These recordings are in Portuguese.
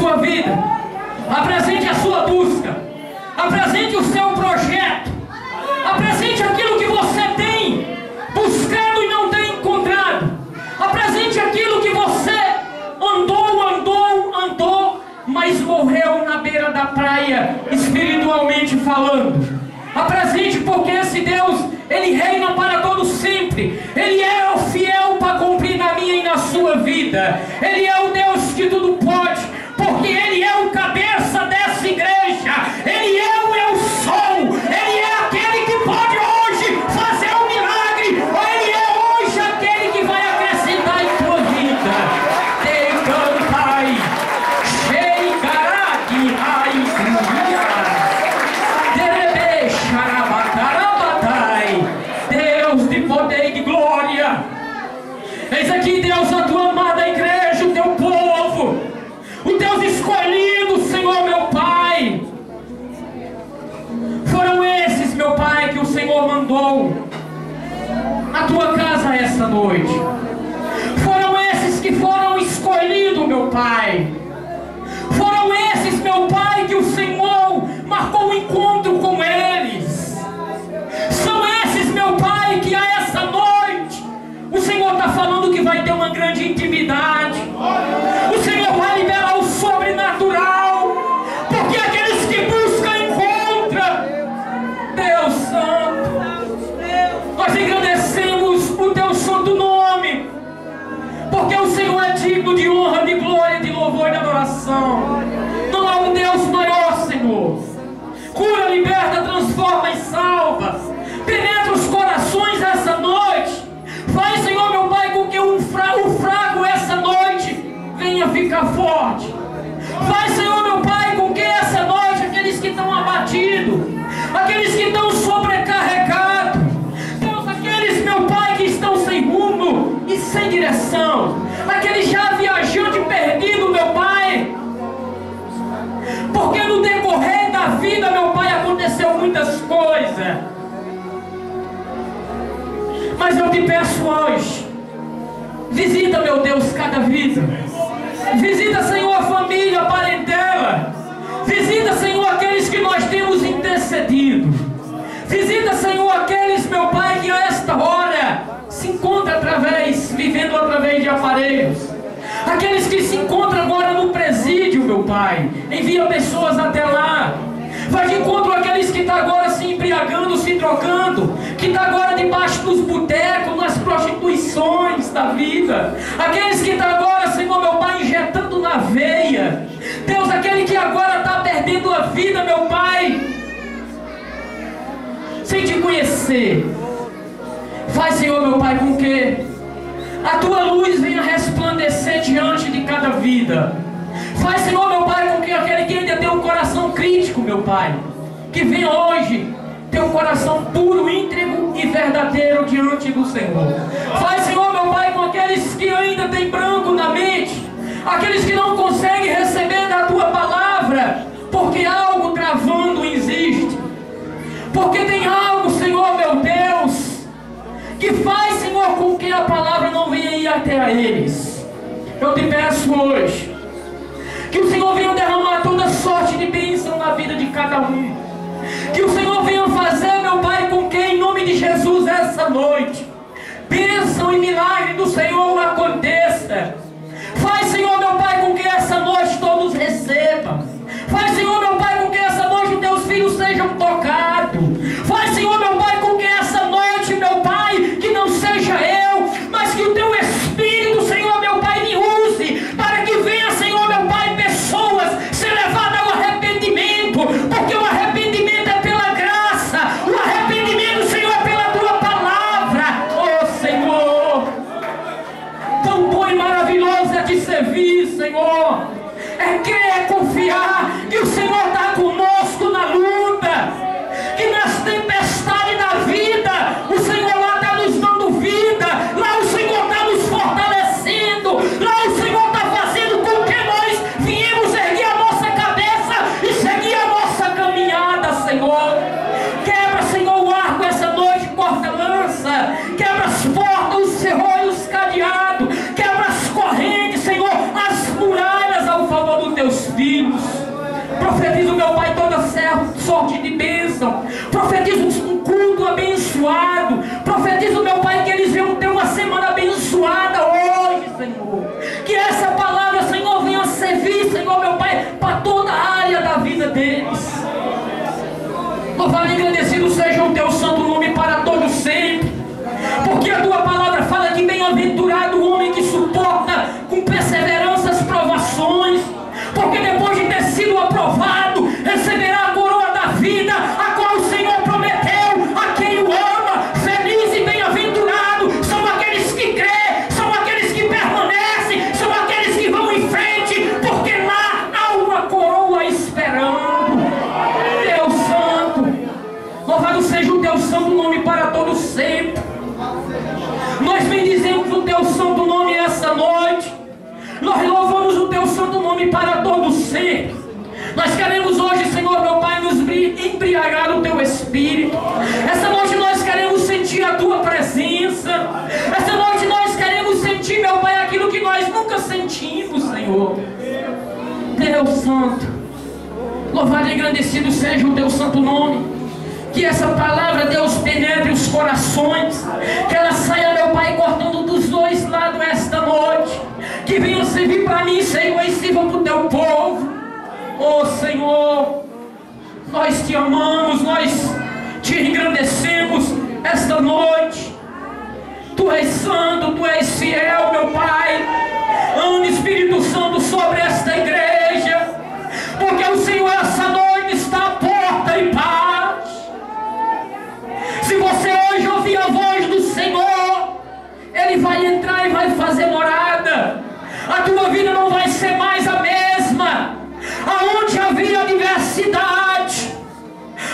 sua vida, apresente a sua busca, apresente o seu projeto, apresente aquilo que você tem buscado e não tem encontrado, apresente aquilo que você andou, mas morreu na beira da praia, espiritualmente falando. Apresente, porque esse Deus, Ele reina para todo sempre. Ele é o fiel para cumprir na minha e na sua vida. Ele é o Deus que tudo pode, porque Ele é o cabeça dessa igreja. Ele é o eu sou. Ele é aquele que pode hoje fazer um milagre. Ele é hoje aquele que vai acrescentar em tua vida. Decantai, Sheikaraki, Deus de poder e de glória. Eis aqui, Deus, a tua amada igreja, o teu povo, o Deus escolhido, Senhor, meu Pai. Foram esses, meu Pai, que o Senhor mandou à tua casa esta noite. Foram esses que foram escolhidos, meu Pai. Foram esses, meu Pai, que o Senhor marcou um encontro com eles. São esses, meu Pai, que a essa noite o Senhor está falando que vai ter uma grande intimidade. O Senhor vai liberar o sobrenatural, porque aqueles que buscam encontram. Deus Santo, nós agradecemos o teu santo nome, porque o Senhor é digno de honra, de glória, de louvor e de adoração. Não há um Deus maior, Senhor. Cura, liberta, transforma e salva. Penetra os corações essa noite. Faz, Senhor, meu Pai, com que o fraco essa noite venha ficar forte. Faz, Senhor, meu Pai, com que essa noite aqueles que estão abatidos, aqueles que estão sobrecarregados, Deus, aqueles, meu Pai, que estão sem rumo e sem direção, aqueles já viajando e perdidos, meu Pai, porque no decorrer da vida, meu Pai, aconteceu muitas coisas. Mas eu te peço hoje, visita, meu Deus, cada vida. Visita, Senhor, a família, a parentela. Visita, Senhor, aqueles que nós temos intercedido. Visita, Senhor, aqueles, meu Pai, que a esta hora se encontram vivendo através de aparelhos. Aqueles que se encontram agora no presídio, meu Pai. Envia pessoas até lá. Vai de encontro àqueles que estão agora se embriagando, se trocando, que estão agora debaixo dos botecos, nas prostituições da vida. Aqueles que estão agora, Senhor, meu Pai, injetando na veia. Deus, aquele que agora está perdendo a vida, meu Pai, sem te conhecer. Faz, Senhor, meu Pai, com que a tua luz venha resplandecer diante de cada vida. Faz, Senhor, meu Pai, com que aquele que ainda tem um coração crítico, meu Pai, que venha hoje ter um coração puro, íntegro e verdadeiro diante do Senhor. Faz, Senhor, meu Pai, com aqueles que ainda têm branco na mente, aqueles que não conseguem receber da tua palavra, porque algo travando existe, porque tem algo, Senhor, meu Deus, que faz, Senhor, com que a palavra não venha ir até a eles. Eu te peço hoje que o Senhor venha derramar toda sorte de bênção na vida de cada um. Que o Senhor venha fazer, meu Pai, com que em nome de Jesus essa noite bênção e milagre do Senhor aconteça. Faz, Senhor, meu Pai, com que essa noite todos recebam. Faz, Senhor, meu Pai, com que essa noite teus filhos sejam tocados. Faz, Senhor, meu Pai, com que essa noite, meu Pai, que não seja eu, mas que o teu Espírito, Senhor, meu Pai, me use, para que venha, Senhor, meu Pai, pessoas ser levadas ao arrependimento, porque o arrependimento é pela graça, o arrependimento, Senhor, é pela tua palavra. Oh, Senhor, tão bom e maravilhoso é te servir, Senhor. É crer, é confiar que o Senhor Profetizo, meu Pai, toda sorte de bênção. Profetizo um culto abençoado. Profetizo, meu Pai, que eles venham ter uma semana abençoada hoje, Senhor. Que essa palavra, Senhor, venha servir, Senhor, meu Pai, para toda a área da vida deles. Louvado e agradecido seja o teu santo nome para todo sempre. Porque a tua palavra fala que bem-aventurado o homem que suporta com perseverança as provações. Porque depois de ter sido aprovado, receberá a coroa da vida, a qual o Senhor prometeu a quem o ama. Feliz e bem-aventurado são aqueles que crêem, são aqueles que permanecem, são aqueles que vão em frente, porque lá há uma coroa esperando. Deus Santo, louvado seja o teu santo nome para todo sempre. Nós bendizemos o teu santo nome essa noite. Nós louvamos o teu santo nome para todo ser. Nós queremos hoje, Senhor, meu Pai, nos embriagar do teu Espírito. Essa noite nós queremos sentir a tua presença. Essa noite nós queremos sentir, meu Pai, aquilo que nós nunca sentimos, Senhor. Deus Santo, louvado e agradecido seja o teu santo nome. Que essa palavra, Deus, penetre os corações. Que ela saia, meu Pai, cortando dos dois lados esta noite. Que venha servir para mim, Senhor, e sirva para o teu povo. Oh, Senhor, nós te amamos, nós te engrandecemos esta noite. Tu és santo, tu és fiel, meu Pai. Ame, Espírito Santo, sobre esta igreja. Porque o Senhor, essa noite, está à porta e bate. Se você hoje ouvir a voz do Senhor, Ele vai entrar e vai fazer morada. A tua vida não vai ser mais a mesma. Aonde havia adversidade,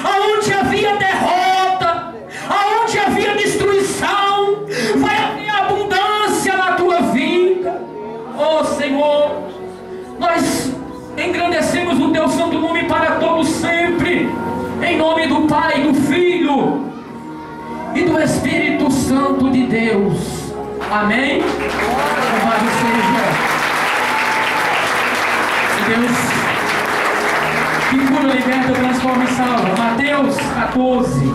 aonde havia derrota, aonde havia destruição, vai haver abundância na tua vida. Oh Senhor, nós engrandecemos o teu santo nome para todos sempre. Em nome do Pai, do Filho e do Espírito Santo de Deus. Amém? Louvado seja Deus, que cura, liberta, transforma e salva. Mateus 14.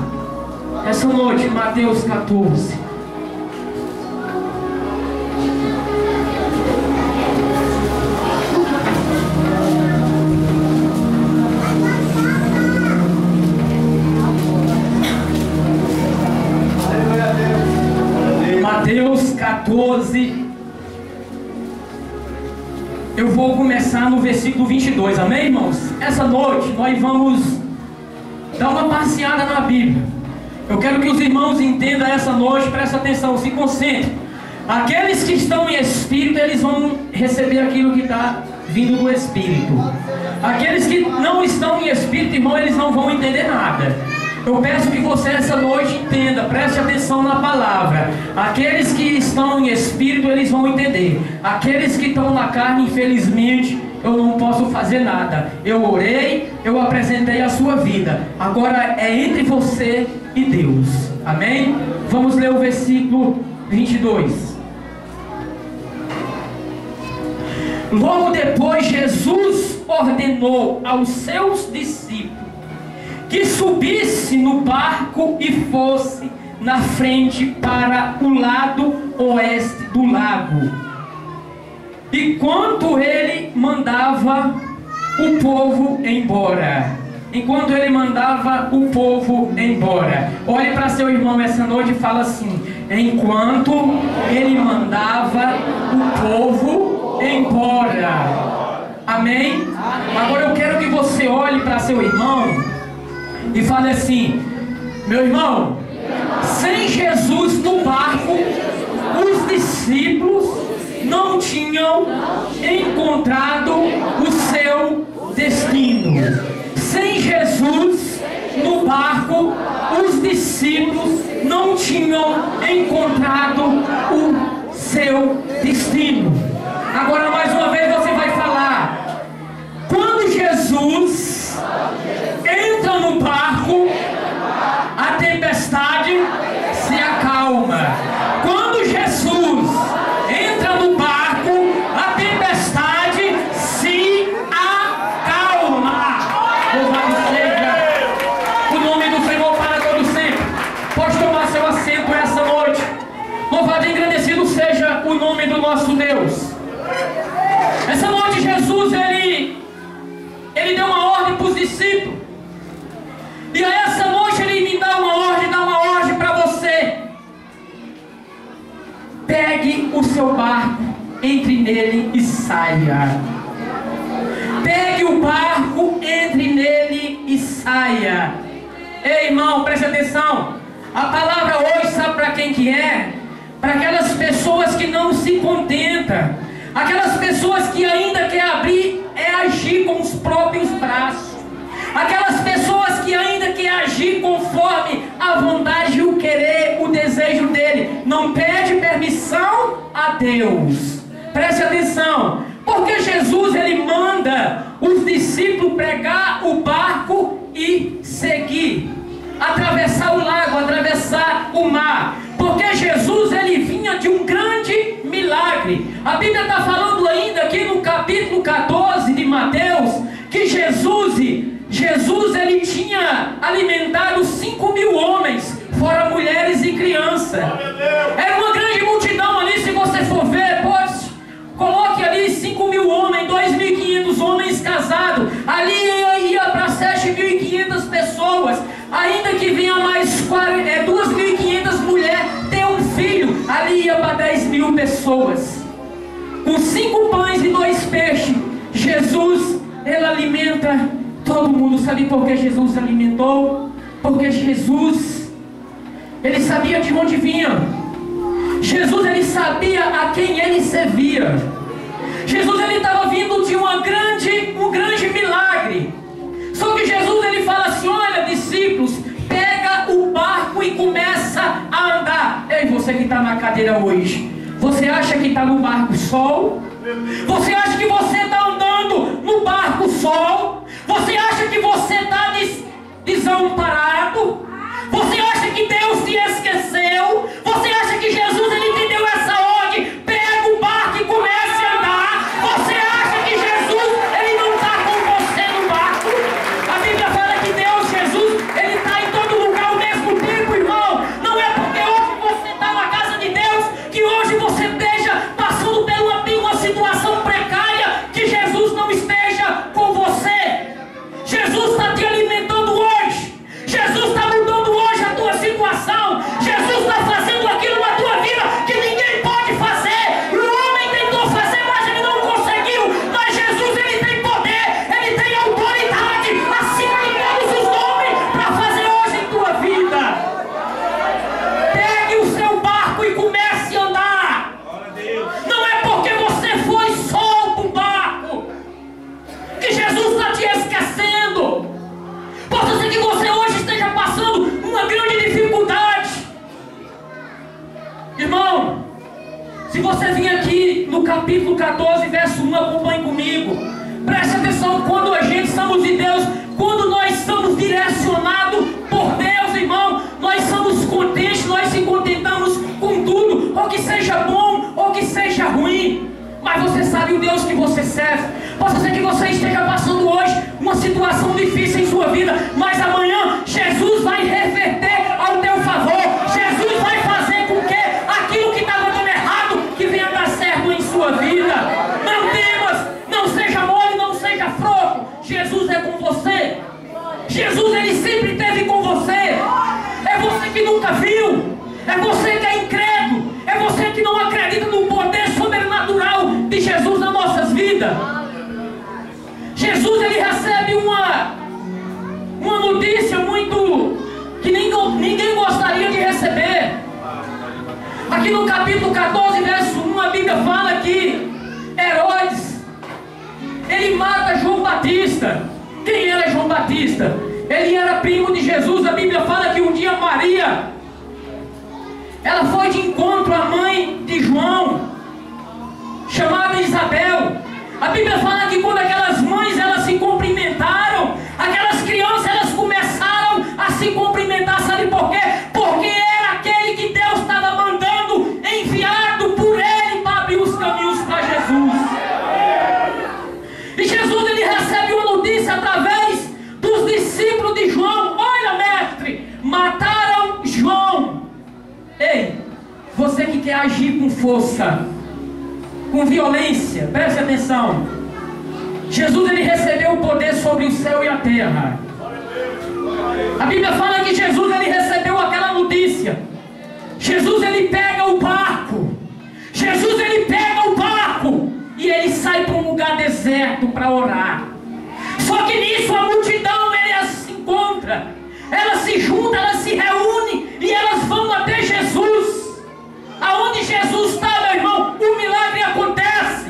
Essa noite, Mateus 14. Mateus 14. Eu vou começar no versículo 22, amém, irmãos? Essa noite nós vamos dar uma passeada na Bíblia. Eu quero que os irmãos entendam essa noite, prestem atenção, se concentrem. Aqueles que estão em Espírito, eles vão receber aquilo que está vindo do Espírito. Aqueles que não estão em Espírito, irmão, eles não vão entender nada. Eu peço que você essa noite entenda, preste atenção na palavra. Aqueles que estão em Espírito, eles vão entender. Aqueles que estão na carne, infelizmente, eu não posso fazer nada. Eu orei, eu apresentei a sua vida. Agora é entre você e Deus. Amém? Vamos ler o versículo 22. Logo depois, Jesus ordenou aos seus discípulos que subisse no barco e fosse na frente para o lado oeste do lago. Enquanto ele mandava o povo embora. Enquanto ele mandava o povo embora. Olhe para seu irmão essa noite e fala assim: enquanto ele mandava o povo embora. Amém? Agora eu quero que você olhe para seu irmão e fale assim: meu irmão, sem Jesus no barco, os discípulos não tinham encontrado o seu destino. Sem Jesus no barco, os discípulos não tinham encontrado o seu destino. Agora mais uma vez você vai falar: quando Jesus entra no barco, a tempestade se acalma. Quando Jesus entra no barco, a tempestade se acalma. Louvado seja o nome do Senhor para todo sempre. Pode tomar seu assento essa noite. Louvado e engrandecido seja o nome do nosso Deus. Essa noite Jesus, ele deu uma ordem para os discípulos. E a essa noite ele me dá uma ordem para você. Pegue o seu barco, entre nele e saia. Pegue o barco, entre nele e saia. Ei, irmão, preste atenção. A palavra hoje, sabe para quem que é? Para aquelas pessoas que não se contentam. Aquelas pessoas que ainda quer agir com os próprios braços. Aquelas pessoas que ainda quer agir conforme a vontade, o querer, o desejo dele. Não pede permissão a Deus. Preste atenção. Porque Jesus, ele manda os discípulos pegar o barco e seguir. Atravessar o lago, atravessar o mar. Porque Jesus, ele vinha de um grande milagre. A Bíblia está falando ainda aqui no capítulo 14 de Mateus, que Jesus ele tinha alimentado 5.000 homens, fora mulheres e crianças. Era uma grande multidão ali, se você for ver, coloque ali 5.000 homens, 2.500 homens casados. Ali ia para 7.500 pessoas. Ainda que vinha mais 2.500 mulheres ter um filho, ali ia para 10.000 pessoas. Com 5 pães e 2 peixes, Jesus, ele alimenta todo mundo. Sabe por que Jesus alimentou? Porque Jesus, ele sabia de onde vinha. Jesus, ele sabia a quem ele servia. Jesus, ele estava vindo de um grande milagre. Só que Jesus, ele fala assim: olha, discípulos, pega o barco e começa a andar. Ei, você que está na cadeira hoje, você acha que está no barco sol? Você acha que você está andando no barco sol? Você acha que você está desamparado? Você acha que Deus te esqueceu? Você acha que Jesus, ele te deu essa ordem? Pega o barco e comece a andar. Você acha que Jesus, ele não está com você no barco? A Bíblia fala que Deus, Jesus, ele está em todo lugar ao mesmo tempo, irmão. Não é porque hoje você está na casa de Deus que hoje você esteja passando por uma situação precária, que Jesus não esteja com você. Jesus está te alimentando hoje. Jesus está mudando hoje a tua situação. Jesus está fazendo aquilo na tua vida que ninguém pode fazer. O homem tentou fazer, mas ele não conseguiu. Mas Jesus, ele tem poder, ele tem autoridade acima de todos os homens para fazer hoje em tua vida. Pegue o seu barco e comece a andar. Não é porque você foi solto do barco que Jesus está te esquecendo. Pode ser que você hoje esteja passando uma grande dificuldade. Irmão, se você vir aqui no capítulo 14, verso 1, acompanhe comigo. Preste atenção, quando a gente somos de Deus, quando nós somos direcionados por Deus, irmão, nós somos contentes, nós se contentamos com tudo, ou que seja bom, ou que seja ruim. Mas você sabe o Deus que você serve. Pode ser que você esteja passando hoje uma situação difícil em sua vida, mas amanhã Jesus vai reverter ao teu favor. Jesus vai fazer com que aquilo que estava dando errado, que venha dar certo em sua vida. Não temas, não seja mole, não seja fraco. Jesus é com você. Jesus, ele sempre esteve com você. É você que nunca viu. É você que é incrédulo. É você que não acredita no poder sobrenatural de Jesus nas nossas vidas. Jesus, ele recebe uma notícia muito que ninguém gostaria de receber. Aqui no capítulo 14, verso 1, a Bíblia fala que Herodes, ele mata João Batista. Quem era João Batista? Ele era primo de Jesus. A Bíblia fala que um dia Maria, ela foi de encontro à mãe de João, chamada Isabel. A Bíblia fala que quando aquelas mães, elas se cumprimentaram, aquelas crianças, elas começaram a se cumprimentar. Sabe por quê? Porque era aquele que Deus estava mandando, enviado por ele para abrir os caminhos para Jesus. E Jesus, ele recebe uma notícia através do agir com força, com violência. Preste atenção. Jesus, ele recebeu o poder sobre o céu e a terra. A Bíblia fala que Jesus, ele recebeu aquela notícia. Jesus, ele pega o barco. Jesus, ele pega o barco e ele sai para um lugar deserto para orar. Só que nisso a multidão, ela se encontra, ela se junta, ela se reúne e elas vão até Jesus. Aonde Jesus está, meu irmão, o milagre acontece.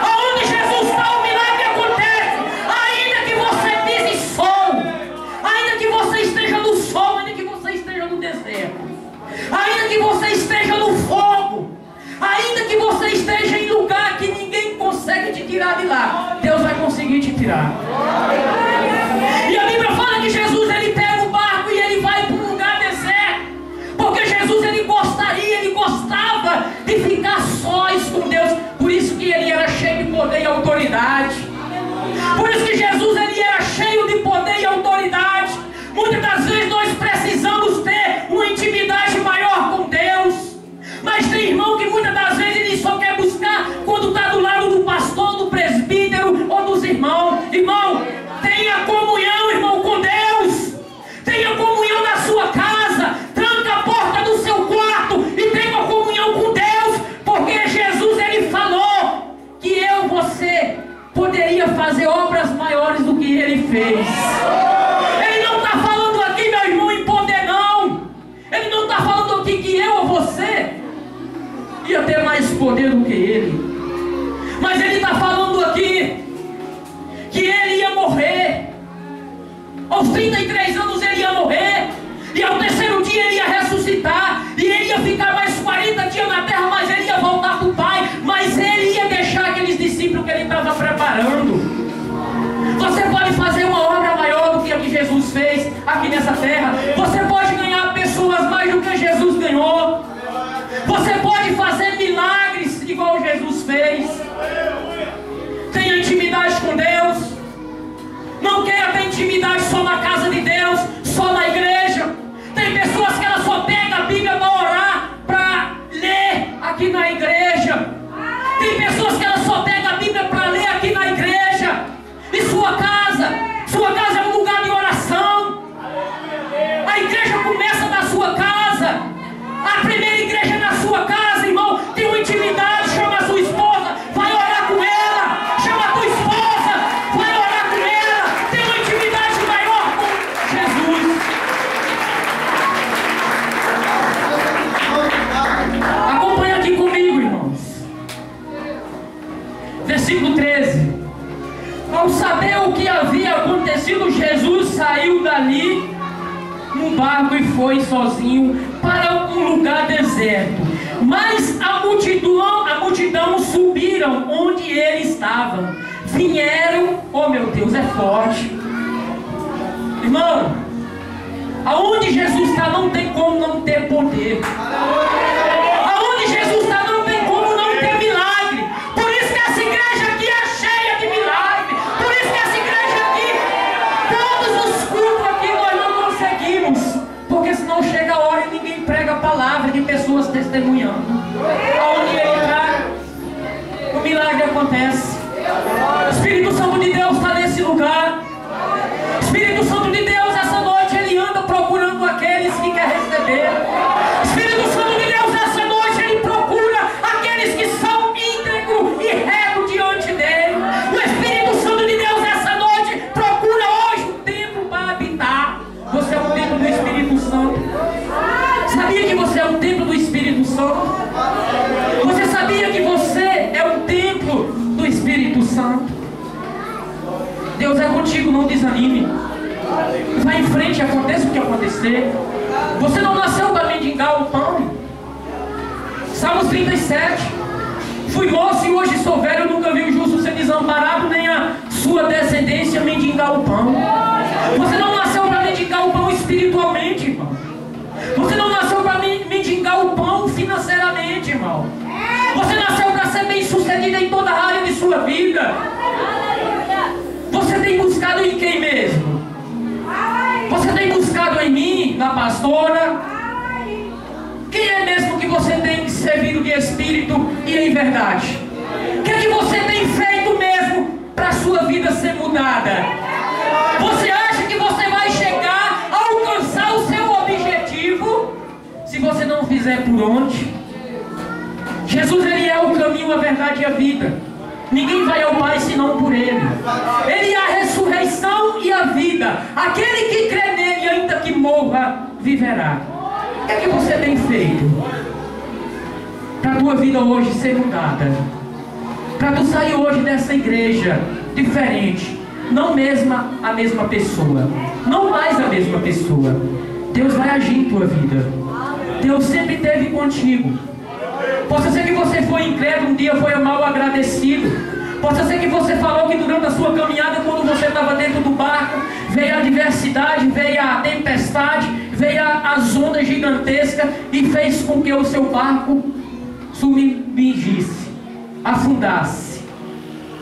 Aonde Jesus está, o milagre acontece. Ainda que você pise sol, ainda que você esteja no sol, ainda que você esteja no deserto, ainda que você esteja no fogo, ainda que você esteja em lugar que ninguém consegue te tirar de lá, Deus vai conseguir te tirar. E a Bíblia fala que Jesus, ele pega o barco e ele vai para um lugar deserto, porque Jesus, ele gostava de ficar sós com Deus. Por isso que ele era cheio de poder e autoridade. Por isso que Jesus, ele era cheio de poder e autoridade. Muitas das vezes nós precisamos ter uma intimidade maior com Deus, mas tem irmão que muitas das vezes ele só quer buscar quando está do lado do pastor, do presbítero ou dos irmãos. Irmão, tenha comunhão, irmão, com Deus. Tenha comunhão na sua casa. Tranca a porta do seu quarto e tenha comunhão com Deus, porque Jesus, ele falou que você poderia fazer obras maiores do que ele fez. Ele não está falando aqui, meu irmão, em poder, não. Ele não está falando aqui que eu ou você ia ter mais poder do que ele, mas ele está falando aqui que ele ia morrer. Aos 33 anos ele ia morrer, e ao terceiro dia ele ia ressuscitar, e ele ia ficar mais 40 dias na terra, mas ele ia voltar para o Pai, mas ele ia deixar aqueles discípulos que ele estava preparando. Você pode fazer uma obra maior do que a que Jesus fez aqui nessa terra. Você pode ganhar pessoas mais do que Jesus ganhou. Você pode fazer milagres igual Jesus fez. Tenha intimidade com Deus. Não queira ter intimidade só na casa de Deus, só na igreja. Tem pessoas que elas só pegam a Bíblia para orar, para ler aqui na igreja. Tem pessoas que elas só pegam a Bíblia para ler aqui na igreja. E sua casa é um lugar de oração. A igreja começa na sua casa. A primeira igreja é na sua casa, irmão. Tem uma intimidade, chama a sua esposa, vai orar com ela. Chama a tua esposa, vai orar com ela. Tem uma intimidade maior com Jesus. Acompanha aqui comigo, irmãos. Versículo 13. Ao saber o que havia acontecido, Jesus saiu dali num barco e foi sozinho para um lugar deserto. Mas a multidão subiram onde ele estava. Vieram, oh meu Deus, é forte. Irmão, aonde Jesus está não tem como não ter poder. Aonde Jesus está não tem como não ter milagre. Por isso que essa igreja aqui é cheia de milagre. Por isso que essa igreja aqui, todos os cultos aqui nós não conseguimos, porque senão chega a hora e ninguém prega a palavra de pessoas testemunhando. Aonde ele está, o milagre acontece. O Espírito Santo de Deus está nesse lugar. O Espírito Santo de Deus, essa noite, ele anda procurando aqueles que quer receber. O Espírito Santo de Deus, essa noite, ele procura aqueles que são íntegros e retos diante dele. O Espírito Santo de Deus, essa noite, procura hoje um templo para habitar. Você é um templo do Espírito Santo. Sabia que você é um templo do Espírito Santo? Você sabia que você é um templo do Espírito Santo? Deus é contigo, não desanime. Vai em frente, aconteça o que acontecer. Você não nasceu para mendigar o pão. Salmos 37. Fui moço e hoje sou velho, nunca vi o justo ser desamparado, nem a sua descendência mendigar o pão. Você não nasceu para mendigar o pão espiritualmente, irmão. Você não nasceu para mendigar o pão financeiramente, irmão. Você nasceu para ser bem sucedido em toda a área de sua vida. Você tem buscado em quem mesmo? Você tem buscado em mim, na pastora? Quem é mesmo que você tem servindo de espírito e em verdade? O que é que você tem feito mesmo para a sua vida ser mudada? Você acha que você vai chegar a alcançar o seu objetivo se você não fizer por onde? Jesus, ele é o caminho, a verdade e a vida. Ninguém vai ao Pai senão por Ele. Ele é a ressurreição e a vida. Aquele que crê nele, ainda que morra, viverá. O que é que você tem feito para a tua vida hoje ser mudada? Para tu sair hoje dessa igreja diferente. Não mesma a mesma pessoa. Não mais a mesma pessoa. Deus vai agir em tua vida. Deus sempre esteve contigo. Possa ser que você foi incrédulo, um dia foi mal agradecido. Possa ser que você falou que durante a sua caminhada, quando você estava dentro do barco, veio a adversidade, veio a tempestade, veio as ondas gigantescas e fez com que o seu barco submergisse, afundasse.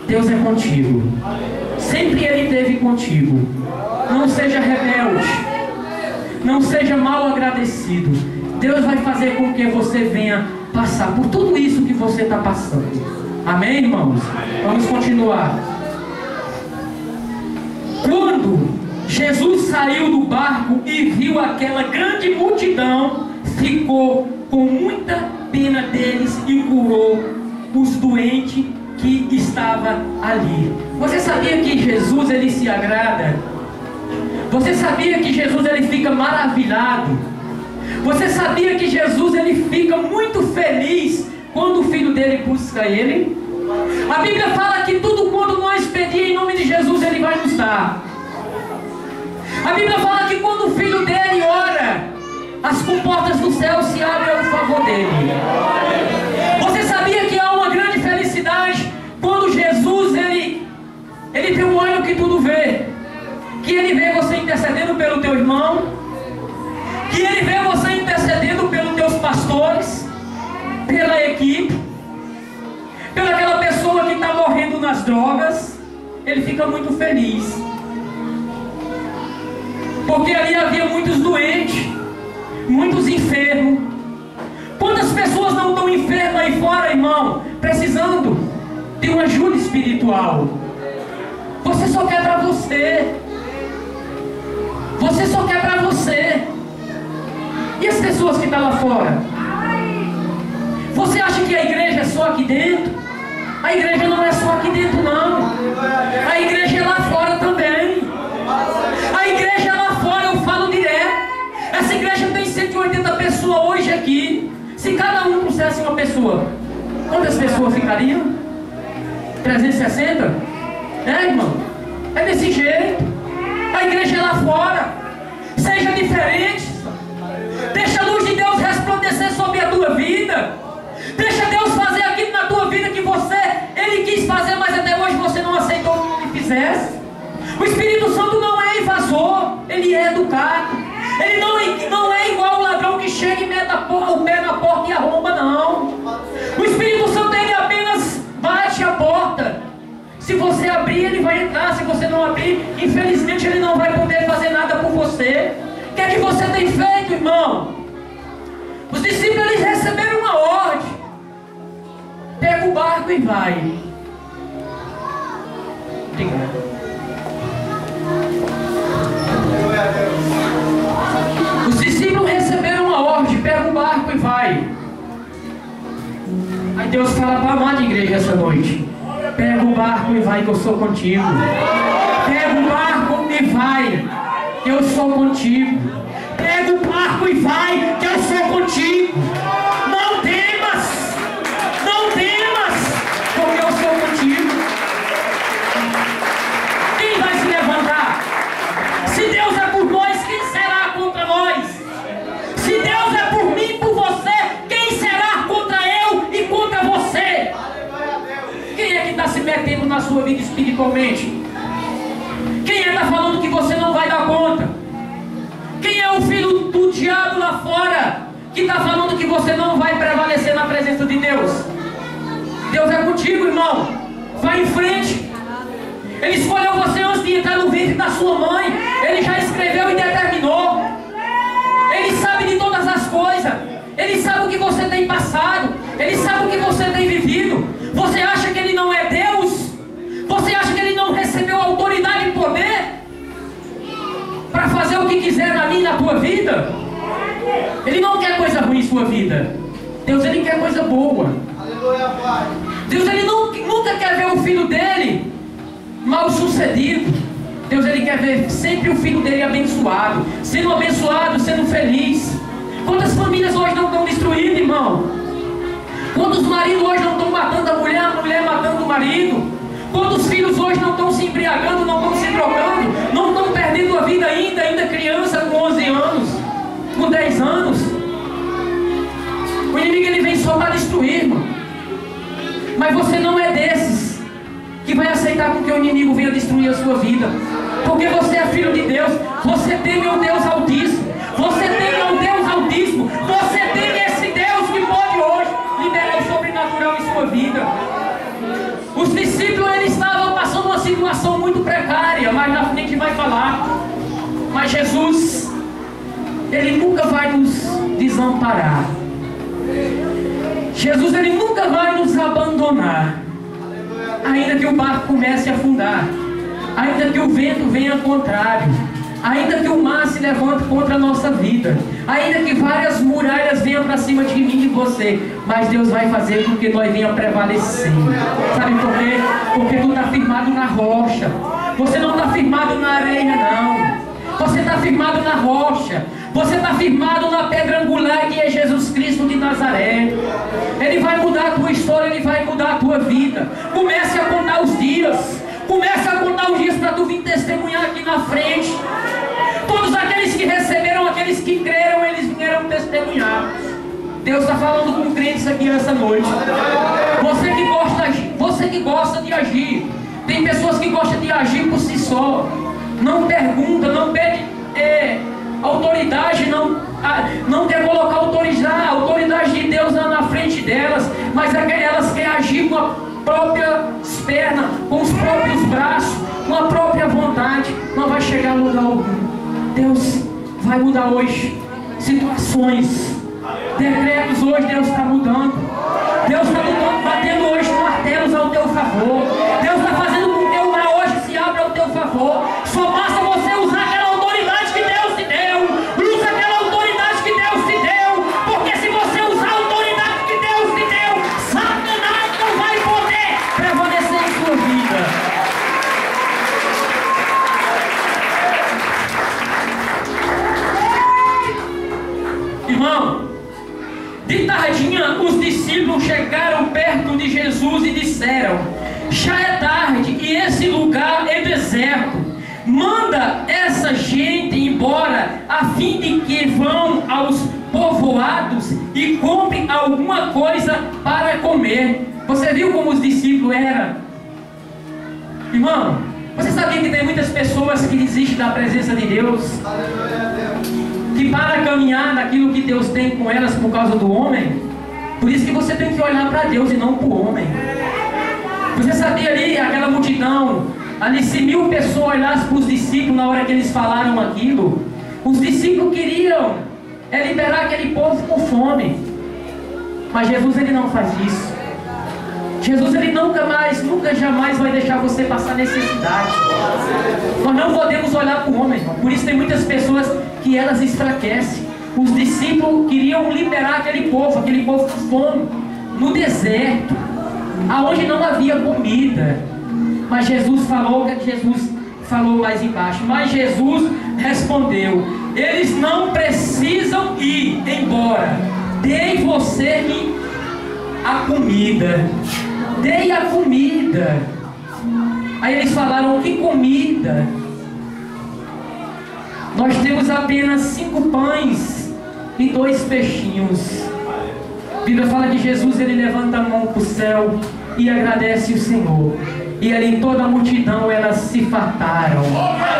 Deus é contigo. Sempre Ele esteve contigo. Não seja rebelde. Não seja mal agradecido. Deus vai fazer com que você venha passar por tudo isso que você está passando. Amém, irmãos? Vamos continuar. Quando Jesus saiu do barco e viu aquela grande multidão, ficou com muita pena deles e curou os doentes que estavam ali. Você sabia que Jesus, ele se agrada? Você sabia que Jesus, ele fica maravilhado? Você sabia que Jesus, ele fica muito feliz quando o filho dele busca ele? A Bíblia fala que tudo quanto nós pedimos em nome de Jesus, ele vai nos dar. A Bíblia fala que quando o filho dele ora, as comportas do céu se abrem ao favor dele. Você sabia que há uma grande felicidade quando Jesus, ele tem um olho que tudo vê? Que ele vê você intercedendo pelo teu irmão, que ele vê você intercedendo pelos teus pastores, pela equipe, pela aquela pessoa que está morrendo nas drogas. Ele fica muito feliz, porque ali havia muitos doentes, muitos enfermos. Quantas pessoas não estão enfermas aí fora, irmão, precisando de uma ajuda espiritual? Você só quer para você. Você só quer para você. E as pessoas que estão lá fora? Você acha que a igreja é só aqui dentro? A igreja não é só aqui dentro, não. A igreja é lá fora também. A igreja é lá fora, eu falo direto. Essa igreja tem 180 pessoas hoje aqui. Se cada um trouxesse uma pessoa, quantas pessoas ficariam? 360? É, irmão? É desse jeito. A igreja é lá fora. Seja diferente. Deixa a luz de Deus resplandecer sobre a tua vida. Deixa Deus fazer aquilo na tua vida que Ele quis fazer, mas até hoje você não aceitou que Ele fizesse. O Espírito Santo não é invasor, Ele é educado. Ele não é igual o ladrão que chega e mete o pé na porta e arromba, não. O Espírito Santo, ele apenas bate a porta. Se você abrir, ele vai entrar. Se você não abrir, infelizmente ele não vai poder fazer nada por você. O que é que você tem feito, irmão? Os discípulos, eles receberam uma ordem: pega o barco e vai. Obrigado. Os discípulos receberam uma ordem: pega o barco e vai. Aí Deus fala para a amada igreja essa noite: pega o barco e vai, que eu sou contigo. Pega o barco e vai, que eu sou contigo. Pega o barco e vai, que eu sou contigo. Não temas, não temas, porque eu sou contigo. Quem vai se levantar? Se Deus é por nós, quem será contra nós? Se Deus é por mim e por você, quem será contra eu e contra você? Quem é que está se metendo na sua vida espiritualmente? Quem é que está falando que você não vai dar conta? Quem é o filho do diabo lá fora que está falando que você não vai prevalecer na presença de Deus? Deus é contigo, irmão. Vai em frente. Ele escolheu você antes de entrar no ventre da sua mãe. Ele já escreveu e determinou. Ele sabe de todas as coisas. Ele sabe o que você tem passado. que quiser na minha e na tua vida. Ele não quer coisa ruim em sua vida. Deus, Ele quer coisa boa. Deus, Ele nunca quer ver o filho dele mal sucedido. Deus, Ele quer ver sempre o filho dele abençoado, sendo feliz. Quantas famílias hoje não estão destruídas, irmão? Quantos maridos hoje não estão matando a mulher matando o marido? Quantos filhos hoje não estão se embriagando, não estão se drogando, não estão perdendo a vida ainda criança com 11 anos, com 10 anos? O inimigo, ele vem só para destruir, irmão. Mas você não é desses que vai aceitar com que o inimigo venha destruir a sua vida, porque você é filho de Deus. Você teme ao Deus Altíssimo. Você teme ao Deus Altíssimo. Você tem esse Deus que pode hoje liberar o sobrenatural em sua vida. Os discípulos, eles estavam passando uma situação muito precária, mas na frente vai falar. Mas Jesus, Ele nunca vai nos desamparar. Jesus, Ele nunca vai nos abandonar. Ainda que o barco comece a afundar, ainda que o vento venha contrário, ainda que o mar se levante contra a nossa vida, ainda que várias muralhas venham para cima de mim e de você, mas Deus vai fazer com que nós venhamos prevalecer. Sabe por quê? Porque tu está firmado na rocha. Você não está firmado na areia, não. Você está firmado na rocha. Você está firmado na pedra angular, que é Jesus Cristo de Nazaré. Ele vai mudar a tua história, Ele vai mudar a tua vida. Comece a contar os dias. Comece a contar os dias para tu vir testemunhar aqui na frente. Todos aqueles que receberam, aqueles que creram, eles vieram testemunhar. Deus está falando com crentes aqui nessa noite. Você que gosta de agir. Tem pessoas que gostam de agir por si só. Não pergunta, não pede autoridade, não quer colocar a autoridade de Deus na frente delas, mas elas querem agir com a própria perna, com os próprios braços, com a própria vontade. Não vai chegar a lugar algum. Deus vai mudar hoje situações, decretos hoje. Deus está mudando. Deus está batendo hoje martelos ao teu favor. Deus está fazendo com que o mar hoje se abra ao teu favor. Só basta você usar aquela autoridade que Deus te deu. Usa aquela autoridade que Deus te deu, porque se você usar a autoridade que Deus te deu, Satanás não vai poder prevalecer em sua vida. Irmão, de tardinha os discípulos chegaram perto de Jesus e disseram: já é tarde e esse lugar é deserto. Manda essa gente embora, a fim de que vão aos povoados e comprem alguma coisa para comer. Você viu como os discípulos eram? Irmão, você sabia que tem muitas pessoas que desistem da presença de Deus, que para caminhar naquilo que Deus tem com elas por causa do homem? Por isso que você tem que olhar para Deus e não para o homem. Você sabia ali, aquela multidão, ali se 1000 pessoas olhassem para os discípulos na hora que eles falaram aquilo, os discípulos queriam liberar aquele povo com fome. Mas Jesus, Ele não faz isso. Jesus, Ele nunca jamais vai deixar você passar necessidade. Nós não podemos olhar para o homem, irmão. Por isso tem muitas pessoas que elas enfraquecem. Os discípulos queriam liberar aquele povo com fome, no deserto, aonde não havia comida. Mas Jesus falou, mais embaixo. Mas Jesus respondeu: eles não precisam ir embora. Dei você a comida. Dei a comida. Aí eles falaram: que comida? Nós temos apenas 5 pães e 2 peixinhos. A Bíblia fala que Jesus, Ele levanta a mão para o céu e agradece o Senhor. E ali toda a multidão, elas se fartaram.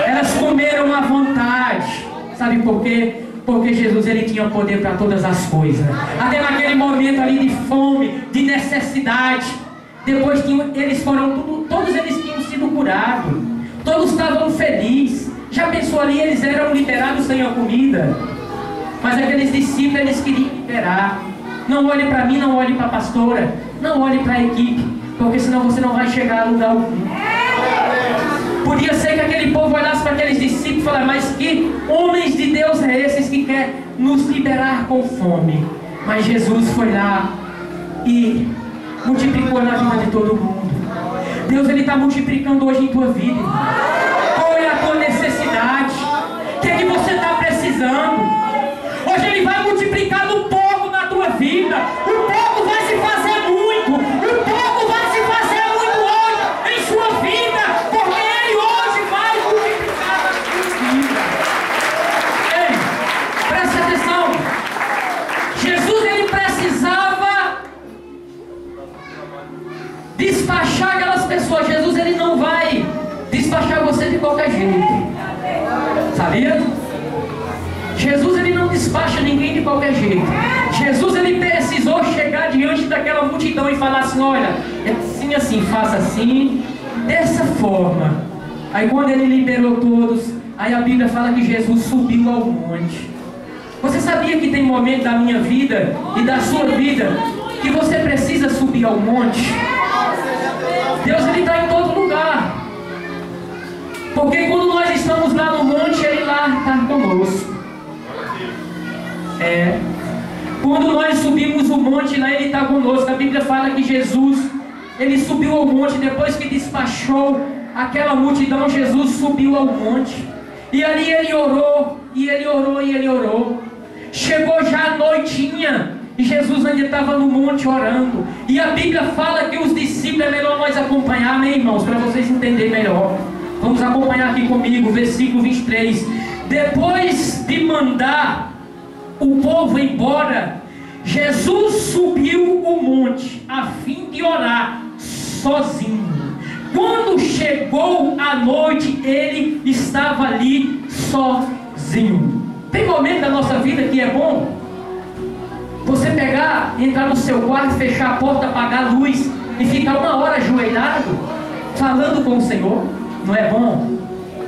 Elas comeram à vontade. Sabe por quê? Porque Jesus, Ele tinha poder para todas as coisas. Até naquele momento ali de fome, de necessidade, depois que todos eles tinham sido curados. Todos estavam felizes. Já pensou ali, eles eram liberados sem a comida. Mas aqueles discípulos, eles queriam liberar. Não olhe para mim, não olhe para a pastora, não olhe para a equipe, porque senão você não vai chegar a lugar algum. Podia ser que aquele povo olhasse para aqueles discípulos e falasse: mas que homens de Deus é esses que quer nos liberar com fome? Mas Jesus foi lá e multiplicou na vida de todo mundo. Deus, Ele está multiplicando hoje em tua vida. Qual é a tua necessidade? O que é que você está precisando? Hoje Ele vai multiplicar no pouco na tua vida. O pouco vai se fazer muito. O pouco vai se fazer muito hoje em sua vida, porque Ele hoje vai multiplicar na sua vida. Ei, presta atenção. Jesus, Ele precisava despachar aquelas pessoas. Jesus, Ele não vai despachar você de qualquer jeito. Sabia? Jesus, Ele não despacha ninguém de qualquer jeito. Jesus, Ele precisou chegar diante daquela multidão e falar assim: olha, é assim, faça assim, dessa forma. Aí quando Ele liberou todos, aí a Bíblia fala que Jesus subiu ao monte. Você sabia que tem momento da minha vida e da sua vida que você precisa subir ao monte? Deus, Ele está em todo lugar. Porque quando nós estamos lá no monte, Ele lá está conosco. Quando nós subimos o monte, lá Ele está conosco. A Bíblia fala que Jesus, Ele subiu ao monte. Depois que despachou aquela multidão, Jesus subiu ao monte. E ali Ele orou, e Ele orou, e Ele orou. Chegou já a noitinha, e Jesus ainda estava no monte orando. E a Bíblia fala que os discípulos, é melhor nós acompanhar, amém, irmãos, para vocês entenderem melhor. Vamos acompanhar aqui comigo, versículo 23. Depois de mandar o povo embora, Jesus subiu o monte a fim de orar sozinho. Quando chegou a noite, Ele estava ali sozinho. Tem momento da nossa vida que é bom você pegar, entrar no seu quarto, fechar a porta, apagar a luz e ficar uma hora ajoelhado falando com o Senhor. Não é bom?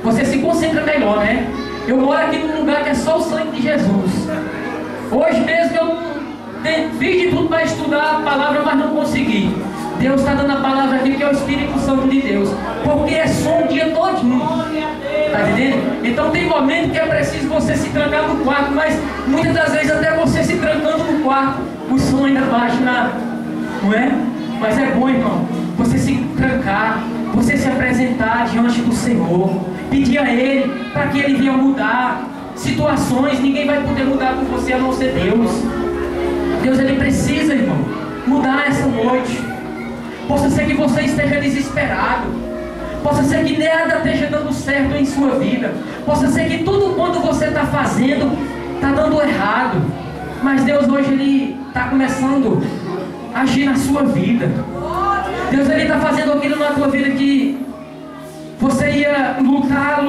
Você se concentra melhor, né? Eu moro aqui num lugar que é só o sangue de Jesus. Hoje mesmo eu fiz de tudo para estudar a palavra, mas não consegui. Deus está dando a palavra aqui, que é o Espírito Santo de Deus, porque é som o dia todinho. Está entendendo? Então tem momento que é preciso você se trancar no quarto, mas muitas das vezes até você se trancando no quarto, o som ainda bate na... Não é? Mas é bom, irmão, você se trancar, você se apresentar diante do Senhor, pedir a Ele para que Ele venha mudar situações. Ninguém vai poder mudar com você a não ser Deus. Deus, Ele precisa, irmão, mudar essa noite. Possa ser que você esteja desesperado, possa ser que nada esteja dando certo em sua vida, possa ser que tudo quanto você está fazendo está dando errado, mas Deus hoje Ele está começando a agir na sua vida. Deus, Ele está fazendo aquilo na tua vida que você ia lutar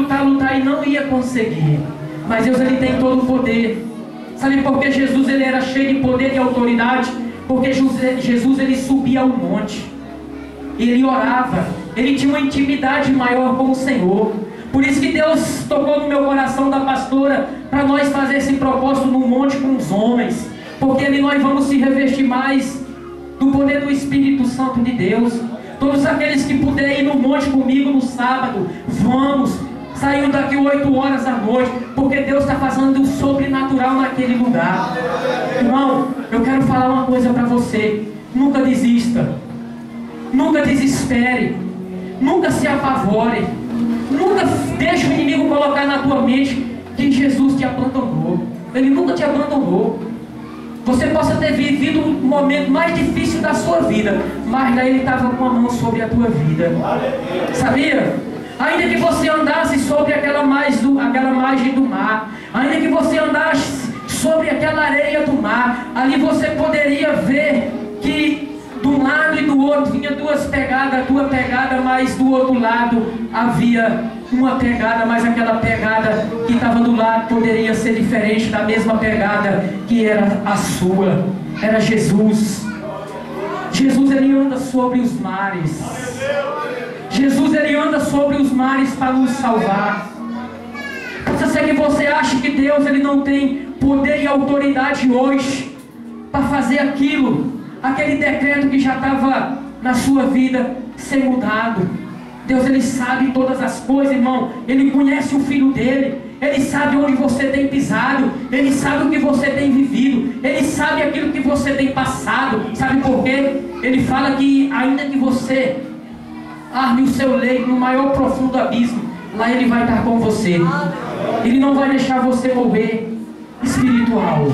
e não ia conseguir, mas Deus, Ele tem todo o poder. Sabe por que Jesus, Ele era cheio de poder e autoridade? Porque Jesus, Ele subia ao monte, Ele orava, Ele tinha uma intimidade maior com o Senhor. Por isso que Deus tocou no meu coração da pastora para nós fazer esse propósito no monte com os homens, porque ali nós vamos se revestir mais do poder do Espírito Santo de Deus. Todos aqueles que puderem ir no monte comigo no sábado, vamos. Saindo daqui 8 horas da noite, porque Deus está fazendo o sobrenatural naquele lugar. Irmão, eu quero falar uma coisa para você: nunca desista, nunca desespere, nunca se apavore, nunca deixe o inimigo colocar na tua mente que Jesus te abandonou. Ele nunca te abandonou. Você possa ter vivido um momento mais difícil da sua vida, mas daí Ele estava com a mão sobre a tua vida. Sabia? Ainda que você andasse sobre aquela margem do mar, ainda que você andasse sobre aquela areia do mar, ali você poderia ver que de um lado e do outro vinha duas pegadas, a tua pegada, mas do outro lado havia uma pegada, mas aquela pegada que estava do lado poderia ser diferente da mesma pegada que era a sua. Era Jesus. Jesus, Ele anda sobre os mares. Jesus, Ele anda sobre os mares para nos salvar. Pode ser que você ache que Deus, Ele não tem poder e autoridade hoje para fazer aquele decreto que já estava na sua vida ser mudado. Deus, Ele sabe todas as coisas, irmão. Ele conhece o filho dele. Ele sabe onde você tem pisado. Ele sabe o que você tem vivido. Ele sabe aquilo que você tem passado. Sabe por quê? Ele fala que ainda que você arme o seu leito no maior profundo abismo, lá Ele vai estar com você. Ele não vai deixar você morrer espiritual.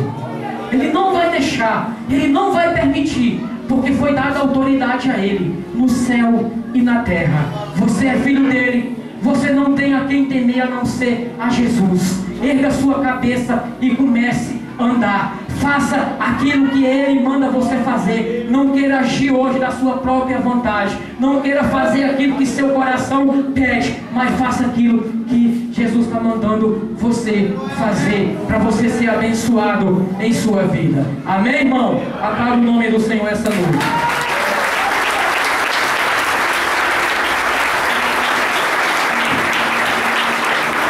Ele não vai deixar. Ele não vai permitir. Porque foi dada autoridade a Ele no céu e na terra. Você é filho dele. Você não tem a quem temer a não ser a Jesus. Erga sua cabeça e comece a andar. Faça aquilo que Ele manda você fazer. Não queira agir hoje da sua própria vontade. Não queira fazer aquilo que seu coração pede. Mas faça aquilo que Jesus está mandando você fazer, para você ser abençoado em sua vida. Amém, irmão? Aclare o nome do Senhor essa noite.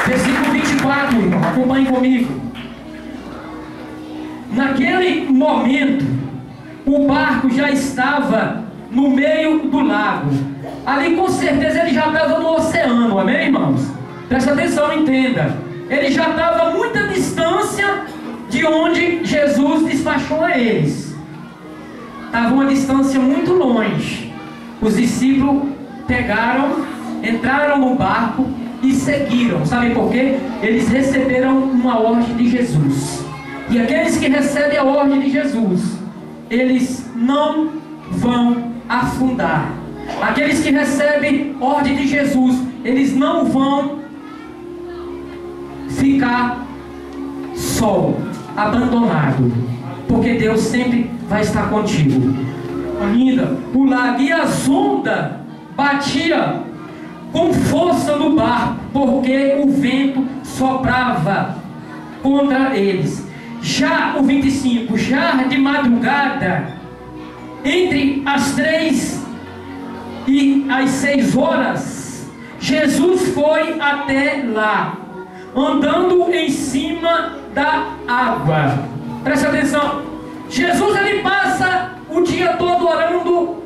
Versículo 24, irmão, acompanhe comigo. Naquele momento, o barco já estava no meio do lago. Ali com certeza ele já estava no oceano, amém, irmãos? Presta atenção, entenda. Ele já estava a muita distância de onde Jesus despachou a eles. Estava uma distância muito longe. Os discípulos entraram no barco e seguiram. Sabe por quê? Eles receberam uma ordem de Jesus. E aqueles que recebem a ordem de Jesus, eles não vão afundar. Aqueles que recebem a ordem de Jesus, eles não vão ficar só, abandonado, porque Deus sempre vai estar contigo. Ainda o lago e as ondas batia com força no barco, porque o vento soprava contra eles. Já o 25, já de madrugada, entre as 3 e as 6 horas, Jesus foi até lá, andando em cima da água. Presta atenção. Jesus, ele passa o dia todo orando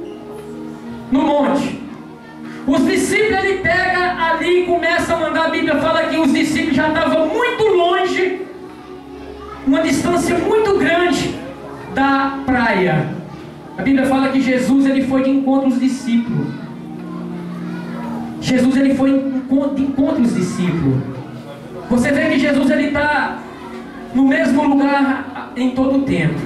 no monte. Os discípulos, ele pega ali e começa a mandar. A Bíblia fala que os discípulos já estavam muito longe, uma distância muito grande da praia. A Bíblia fala que Jesus, ele foi de encontro aos discípulos. Jesus, ele foi de encontro aos discípulos. Você vê que Jesus, ele está no mesmo lugar em todo o tempo.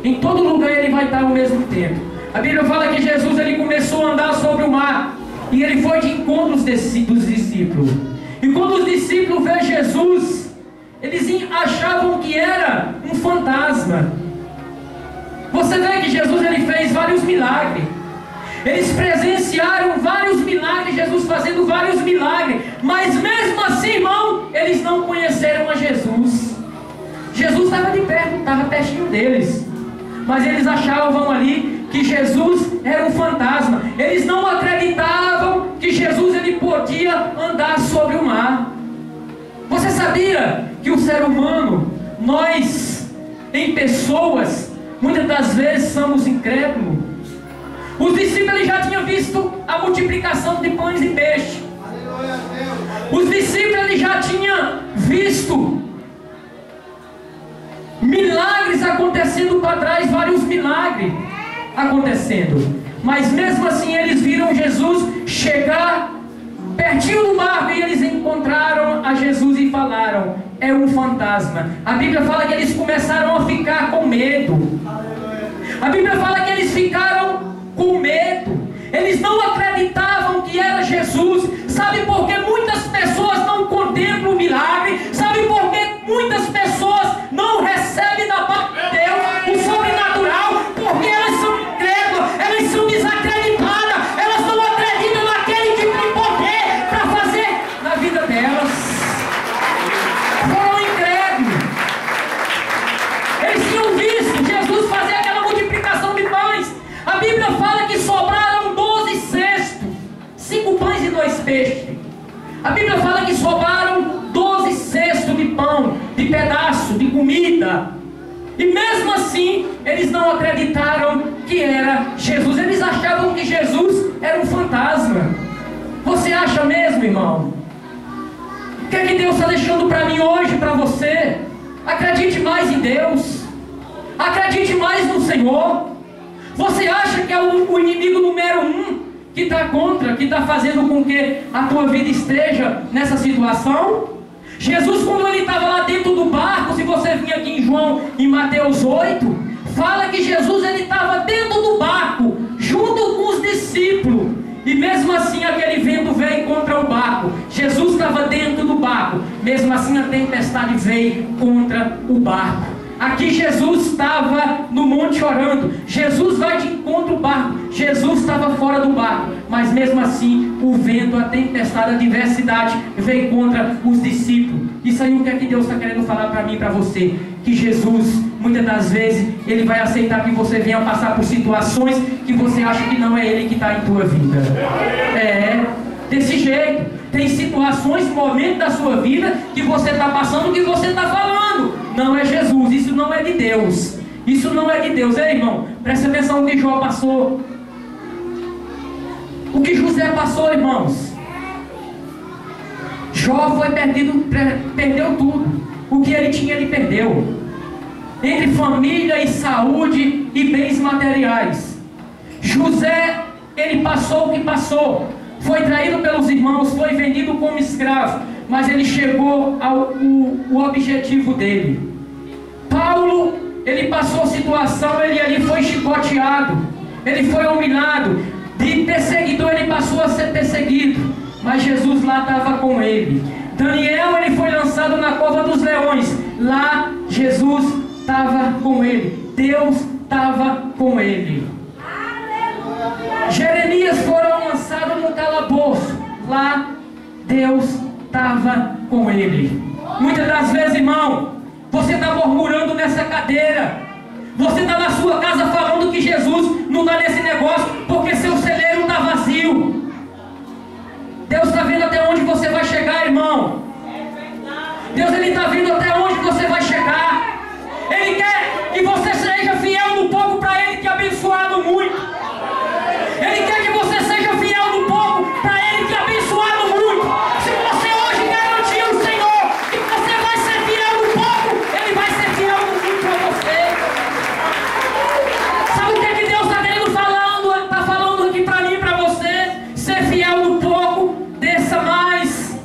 Em todo lugar ele vai estar ao mesmo tempo. A Bíblia fala que Jesus, ele começou a andar sobre o mar, e ele foi de encontro dos discípulos. E quando os discípulos vê Jesus, eles achavam que era um fantasma. Você vê que Jesus, ele fez vários milagres. Eles presenciaram vários milagres, Jesus fazendo vários milagres. Mas mesmo assim, irmão, eles não conheceram a Jesus. Jesus estava de perto, estava pertinho deles. Mas eles achavam ali que Jesus era um fantasma. Eles não acreditavam que Jesus, ele podia andar sobre o mar. Você sabia que o ser humano, nós, em pessoas, muitas das vezes somos incrédulos? Os discípulos já tinham visto a multiplicação de pães e peixes. Os discípulos já tinham visto milagres acontecendo para trás, vários milagres acontecendo. Mas mesmo assim eles viram Jesus chegar pertinho do barco, e eles encontraram a Jesus e falaram: é um fantasma. A Bíblia fala que eles começaram a ficar com medo. A Bíblia fala que eles ficaram com medo. Eles não acreditavam que era Jesus. Sabe por que muitas pessoas não contemplam o milagre? Sabe por que muitas pessoas não recebem da parte de Deus o sobrenatural? Porque elas são incrédulas, elas são desacreditadas, elas não acreditam naquele que tem poder para fazer na vida delas. Foram incrédulos. Eles tinham visto Jesus fazer aquela multiplicação de pães. A Bíblia fala que sobraram 12 cestos, 5 pães e 2 peixes. A Bíblia fala que sobraram 12 cestos de pão, de pedaço, de comida. E mesmo assim, eles não acreditaram que era Jesus. Eles achavam que Jesus era um fantasma. Você acha mesmo, irmão? O que é que Deus está deixando para mim hoje, para você? Acredite mais em Deus. Acredite mais no Senhor. Você acha que é o inimigo número 1 que está contra, que está fazendo com que a tua vida esteja nessa situação? Jesus, quando ele estava lá dentro do barco, se você vir aqui em João, em Mateus 8, fala que Jesus ele estava dentro do barco, junto com os discípulos. E mesmo assim aquele vento veio contra o barco. Jesus estava dentro do barco. Mesmo assim a tempestade veio contra o barco. Aqui Jesus estava no monte orando. Jesus vai de encontro ao barco. Jesus estava fora do barco. Mas mesmo assim o vento, a tempestade, a adversidade veio contra os discípulos. Isso aí o que é que Deus está querendo falar para mim e para você? Que Jesus, muitas das vezes, Ele vai aceitar que você venha passar por situações que você acha que não é Ele que está em tua vida. Desse jeito. Tem situações, momentos da sua vida que você está passando, que você está falando. Não é Jesus, isso não é de Deus. Isso não é de Deus. Ei, irmão, presta atenção no que Jó passou. O que José passou, irmãos. Jó foi perdido, perdeu tudo. O que ele tinha, ele perdeu. Entre família e saúde e bens materiais. José, ele passou o que passou. Foi traído pelos irmãos, foi vendido como escravo. Mas ele chegou ao objetivo dele. Paulo, ele passou situação, ele ali foi chicoteado. Ele foi humilhado. De perseguidor ele passou a ser perseguido. Mas Jesus lá estava com ele. Daniel, ele foi lançado na cova dos leões. Lá Jesus estava com ele. Deus estava com ele. Jeremias foram lançados no calabouço. Lá Deus estava com ele. Muitas das vezes, irmão, você está murmurando nessa cadeira. Você está na sua casa falando que Jesus não está nesse negócio porque seu celeiro está vazio. Deus está vendo até onde você vai chegar, irmão. Deus ele está vendo até onde você vai chegar. Ele quer que você seja fiel no pouco para Ele te abençoar no muito. Ele quer que você seja fiel no pouco para Ele te abençoar no muito. Se você hoje garantir ao Senhor que você vai ser fiel no pouco, Ele vai ser fiel no muito para você. Sabe o que é que Deus está querendo falando? Está falando aqui para mim e para você. Ser fiel no pouco, desça mais.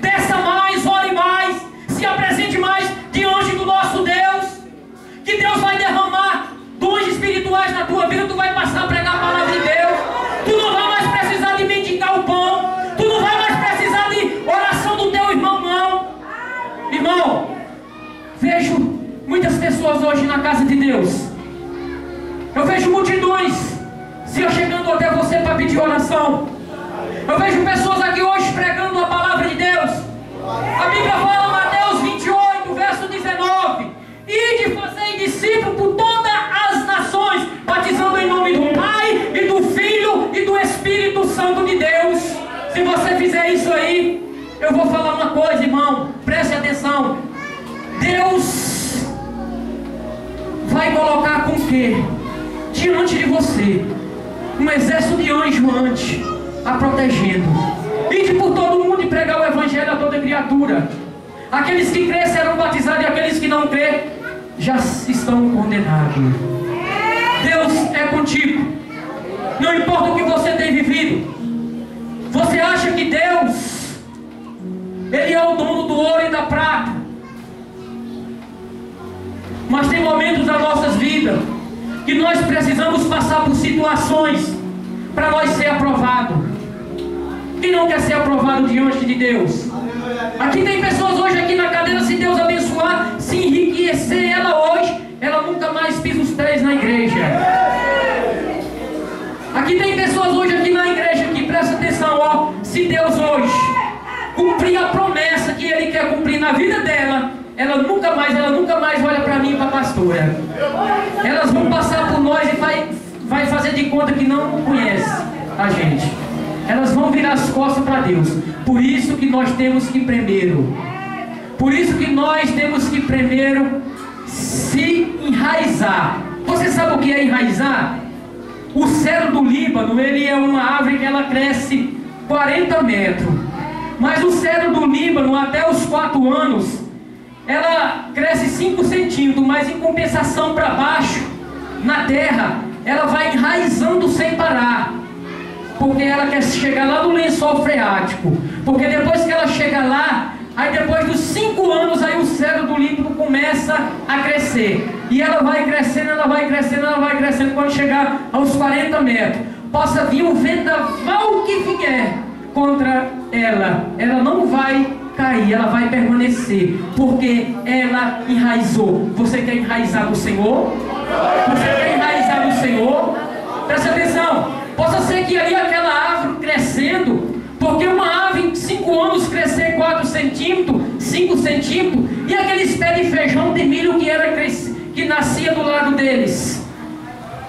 Desça mais, ore mais. Se apresente mais diante do nosso Deus. Que Deus vai derramar dons espirituais na tua vida. Tu vai passar a pregar a palavra de Deus. Tu não vai mais precisar de mendigar o pão. Tu não vai mais precisar de oração do teu irmão, não. Irmão, vejo muitas pessoas hoje na casa de Deus. Eu vejo multidões se chegando até você para pedir oração. Eu vejo pessoas aqui hoje pregando a palavra de Deus. A Bíblia fala, Mateus 28, verso 19: Ide fazer discípulo por todas as nações, batizando em nome do Pai, e do Filho, e do Espírito Santo de Deus. Se você fizer isso aí, eu vou falar uma coisa, irmão, preste atenção. Deus vai colocar com o quê? Diante de você um exército de anjos antes, a protegendo. Ide por todo mundo e pregar o Evangelho a toda criatura. Aqueles que crêem serão batizados, e aqueles que não crêem já estão condenados. Deus é contigo. Não importa o que você tem vivido. Você acha que Deus, Ele é o dono do ouro e da prata. Mas tem momentos das nossas vidas que nós precisamos passar por situações para nós ser aprovados. Quem não quer ser aprovado diante de Deus? Aqui tem pessoas hoje aqui na cadeira, se Deus abençoar, se enriquecer ela hoje, ela nunca mais pisa os pés na igreja. Aqui tem pessoas hoje aqui na igreja que presta atenção, ó, se Deus hoje cumprir a promessa que Ele quer cumprir na vida dela, ela nunca mais olha para mim e para a pastora. Elas vão passar por nós e vai fazer de conta que não conhece a gente. Elas vão virar as costas para Deus. Por isso que nós temos que primeiro se enraizar. Você sabe o que é enraizar? O cedro do Líbano, ele é uma árvore que ela cresce 40 metros. Mas o cedro do Líbano, até os 4 anos, ela cresce 5 centímetros, mas em compensação para baixo, na terra, ela vai enraizando sem parar. Porque ela quer chegar lá no lençol freático. Porque depois que ela chega lá, aí depois dos 5 anos, aí o cedro do Líbano começa a crescer. E ela vai crescendo, ela vai crescendo, ela vai crescendo. Quando chegar aos 40 metros, possa vir o vendaval que vier contra ela, ela não vai cair, ela vai permanecer, porque ela enraizou. Você quer enraizar no Senhor? Você quer enraizar no Senhor? Presta atenção. Possa ser que ali aquela árvore crescendo, porque uma árvore em 5 anos crescer 4 centímetros, 5 centímetros, e aqueles pés de feijão de milho que nascia do lado deles,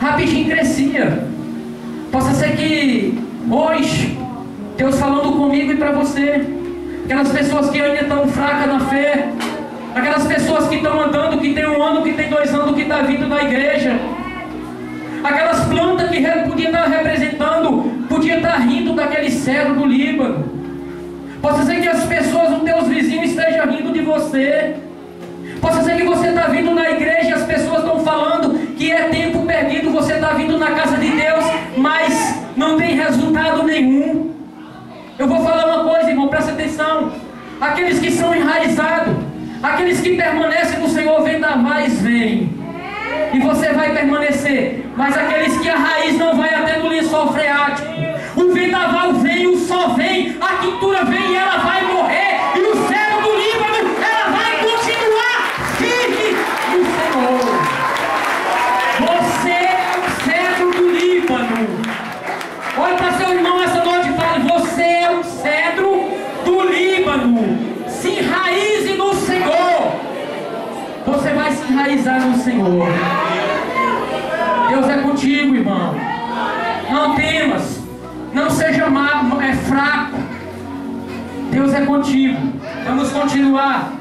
rapidinho crescia. Possa ser que hoje Deus falando comigo e para você, aquelas pessoas que ainda estão fracas na fé, aquelas pessoas que estão andando, que tem 1 ano, que tem 2 anos, que está vindo na igreja, aquelas plantas que podia estar representando, podia estar rindo daquele cedro do Líbano. Possa ser que as pessoas, os teus vizinhos, estejam rindo de você. Possa ser que você está vindo na igreja e as pessoas estão falando que é tempo perdido. Você está vindo na casa de Deus, mas não tem resultado nenhum. Eu vou falar uma coisa, irmão, presta atenção. Aqueles que são enraizados, aqueles que permanecem no Senhor, vendavais vêm, e você vai permanecer. Mas aqueles que a raiz não vai até no lençol freático, o vendaval vem, o sol vem, a quintura vem e ela vai morrer. E o cedro do Líbano, ela vai continuar firme no Senhor. Você é o cedro do Líbano. Olha para seu irmão essa noite e fale: você é o cedro do Líbano. Se enraize no Senhor. Você vai se enraizar no Senhor. Deus é contigo, irmão. Não temas. Não seja fraco. Deus é contigo. Vamos continuar.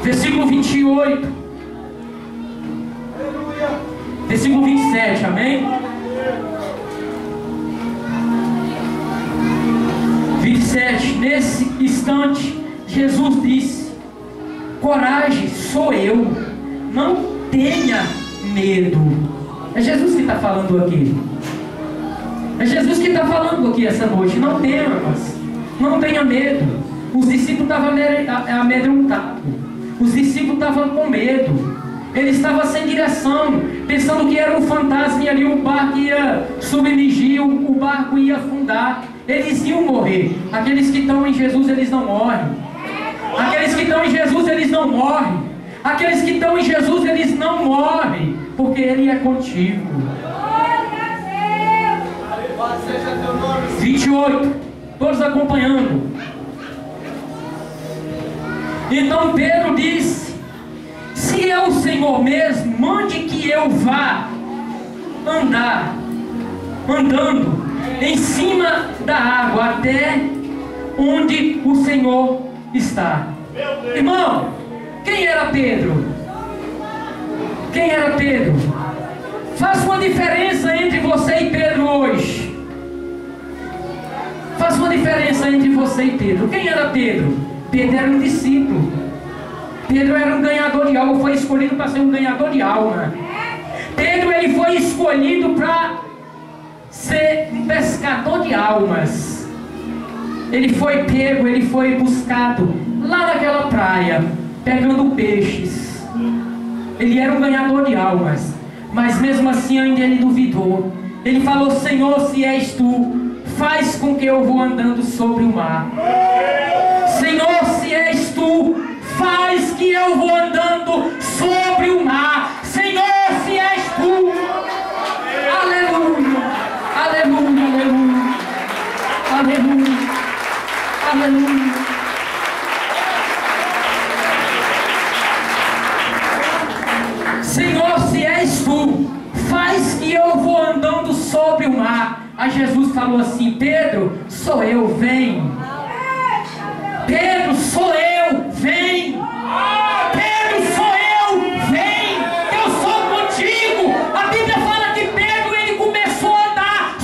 Versículo 28. Versículo 27, amém? 27. Nesse instante, Jesus disse: coragem, sou eu, não tenha medo. É Jesus que está falando aqui. É Jesus que está falando aqui essa noite. Não temas, não tenha medo. Os discípulos estavam amedrontados. Os discípulos estavam com medo. Eles estavam sem direção, pensando que era um fantasma e ali o barco ia submergir, o barco ia afundar. Eles iam morrer. Aqueles que estão em Jesus, eles não morrem. Aqueles que estão em Jesus, eles não morrem. Aqueles que estão em Jesus, eles não morrem, porque Ele é contigo. 28, todos acompanhando. Então Pedro disse: se é o Senhor mesmo, mande que eu vá andando em cima da água até onde o Senhor está. Irmão, quem era Pedro? Quem era Pedro? Faça uma diferença entre você e Pedro hoje. Faça uma diferença entre você e Pedro. Quem era Pedro? Pedro era um discípulo. Pedro era um ganhador de alma. Foi escolhido para ser um ganhador de alma. Pedro, ele foi escolhido para ser um pescador de almas. Ele foi pego, ele foi buscado lá naquela praia, pegando peixes. Ele era um ganhador de almas, mas mesmo assim ainda ele duvidou. Ele falou: Senhor, se és tu, faz com que eu vou andando sobre o mar. Senhor, se és tu, faz que eu vou andando sobre o mar. Senhor, se és tu. Aleluia, aleluia, aleluia, aleluia, aleluia. Senhor, se és tu, faz que eu vou andando sobre o mar. Aí Jesus falou assim: Pedro, sou eu, vem. Pedro, sou eu, vem. Pedro, sou eu, vem. Eu sou contigo. A Bíblia fala que Pedro, ele começou a andar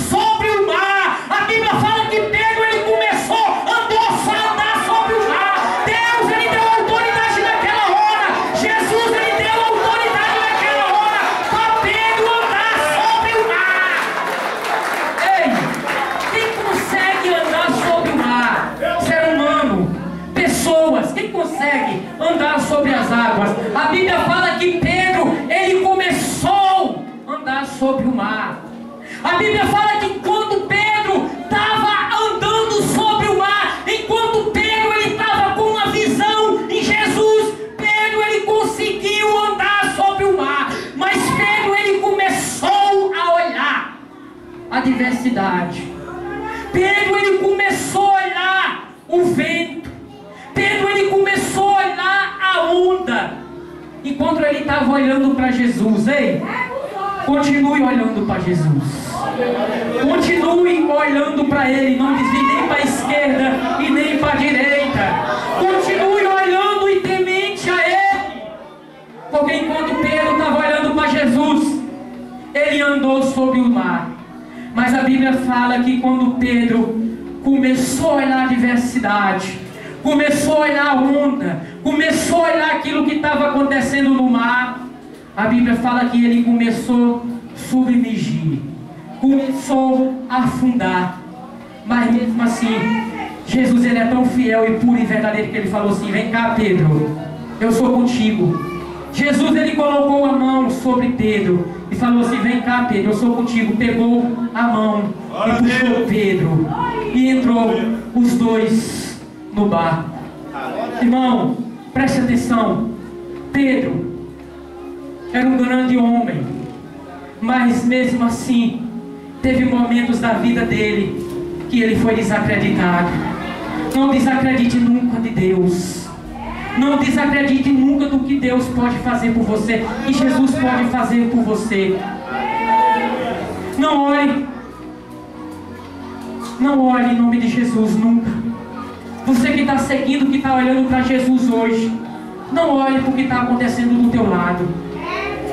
pessoas. Quem consegue andar sobre as águas? A Bíblia fala que Pedro, ele começou a andar sobre o mar. A Bíblia fala que quando Pedro estava andando sobre o mar, enquanto Pedro ele estava com uma visão em Jesus, Pedro ele conseguiu andar sobre o mar. Mas Pedro ele começou a olhar a diversidade. Pedro ele começou a olhar o vento. Pedro ele começou a olhar a onda. Enquanto ele estava olhando para Jesus. Ei, continue olhando para Jesus. Continue olhando para Ele. Não desvie nem para a esquerda e nem para a direita. Continue olhando e temente a Ele. Porque enquanto Pedro estava olhando para Jesus, ele andou sobre o mar. Mas a Bíblia fala que quando Pedro começou a olhar a diversidade, começou a olhar a onda, começou a olhar aquilo que estava acontecendo no mar, a Bíblia fala que ele começou a submergir, começou a afundar. Mas mesmo assim, Jesus ele é tão fiel e puro e verdadeiro que ele falou assim: vem cá, Pedro, eu sou contigo. Jesus ele colocou a mão sobre Pedro e falou assim: vem cá, Pedro, eu sou contigo. Pegou a mão e puxou Pedro e entrou os dois no barco. Irmão, preste atenção. Pedro era um grande homem, mas mesmo assim teve momentos da vida dele que ele foi desacreditado. Não desacredite nunca de Deus. Não desacredite nunca do que Deus pode fazer por você, que Jesus pode fazer por você. Não ore em nome de Jesus nunca. Você que está seguindo, que está olhando para Jesus hoje, não olhe para o que está acontecendo do teu lado.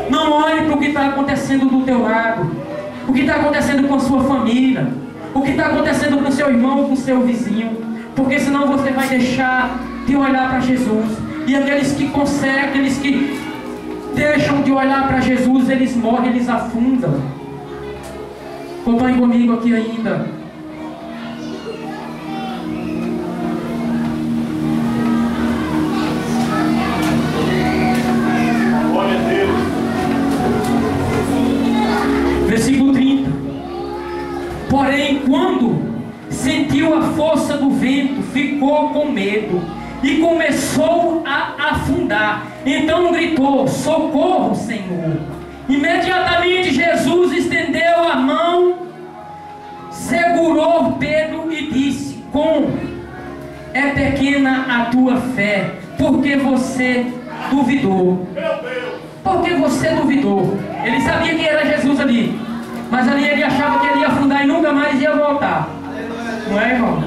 Não olhe para o que está acontecendo do teu lado. O que está acontecendo com a sua família. O que está acontecendo com o seu irmão, com o seu vizinho. Porque senão você vai deixar de olhar para Jesus. E aqueles que conseguem, aqueles que deixam de olhar para Jesus, eles morrem, eles afundam. Acompanhe comigo aqui ainda. Versículo 30. Porém, quando sentiu a força do vento, ficou com medo e começou a afundar. Então gritou: socorro, Senhor. Imediatamente Jesus estendeu a mão, segurou Pedro e disse: como é pequena a tua fé, porque você duvidou. Porque você duvidou. Ele sabia que era Jesus ali, mas ali ele achava que ele ia afundar e nunca mais ia voltar. Não é, irmão?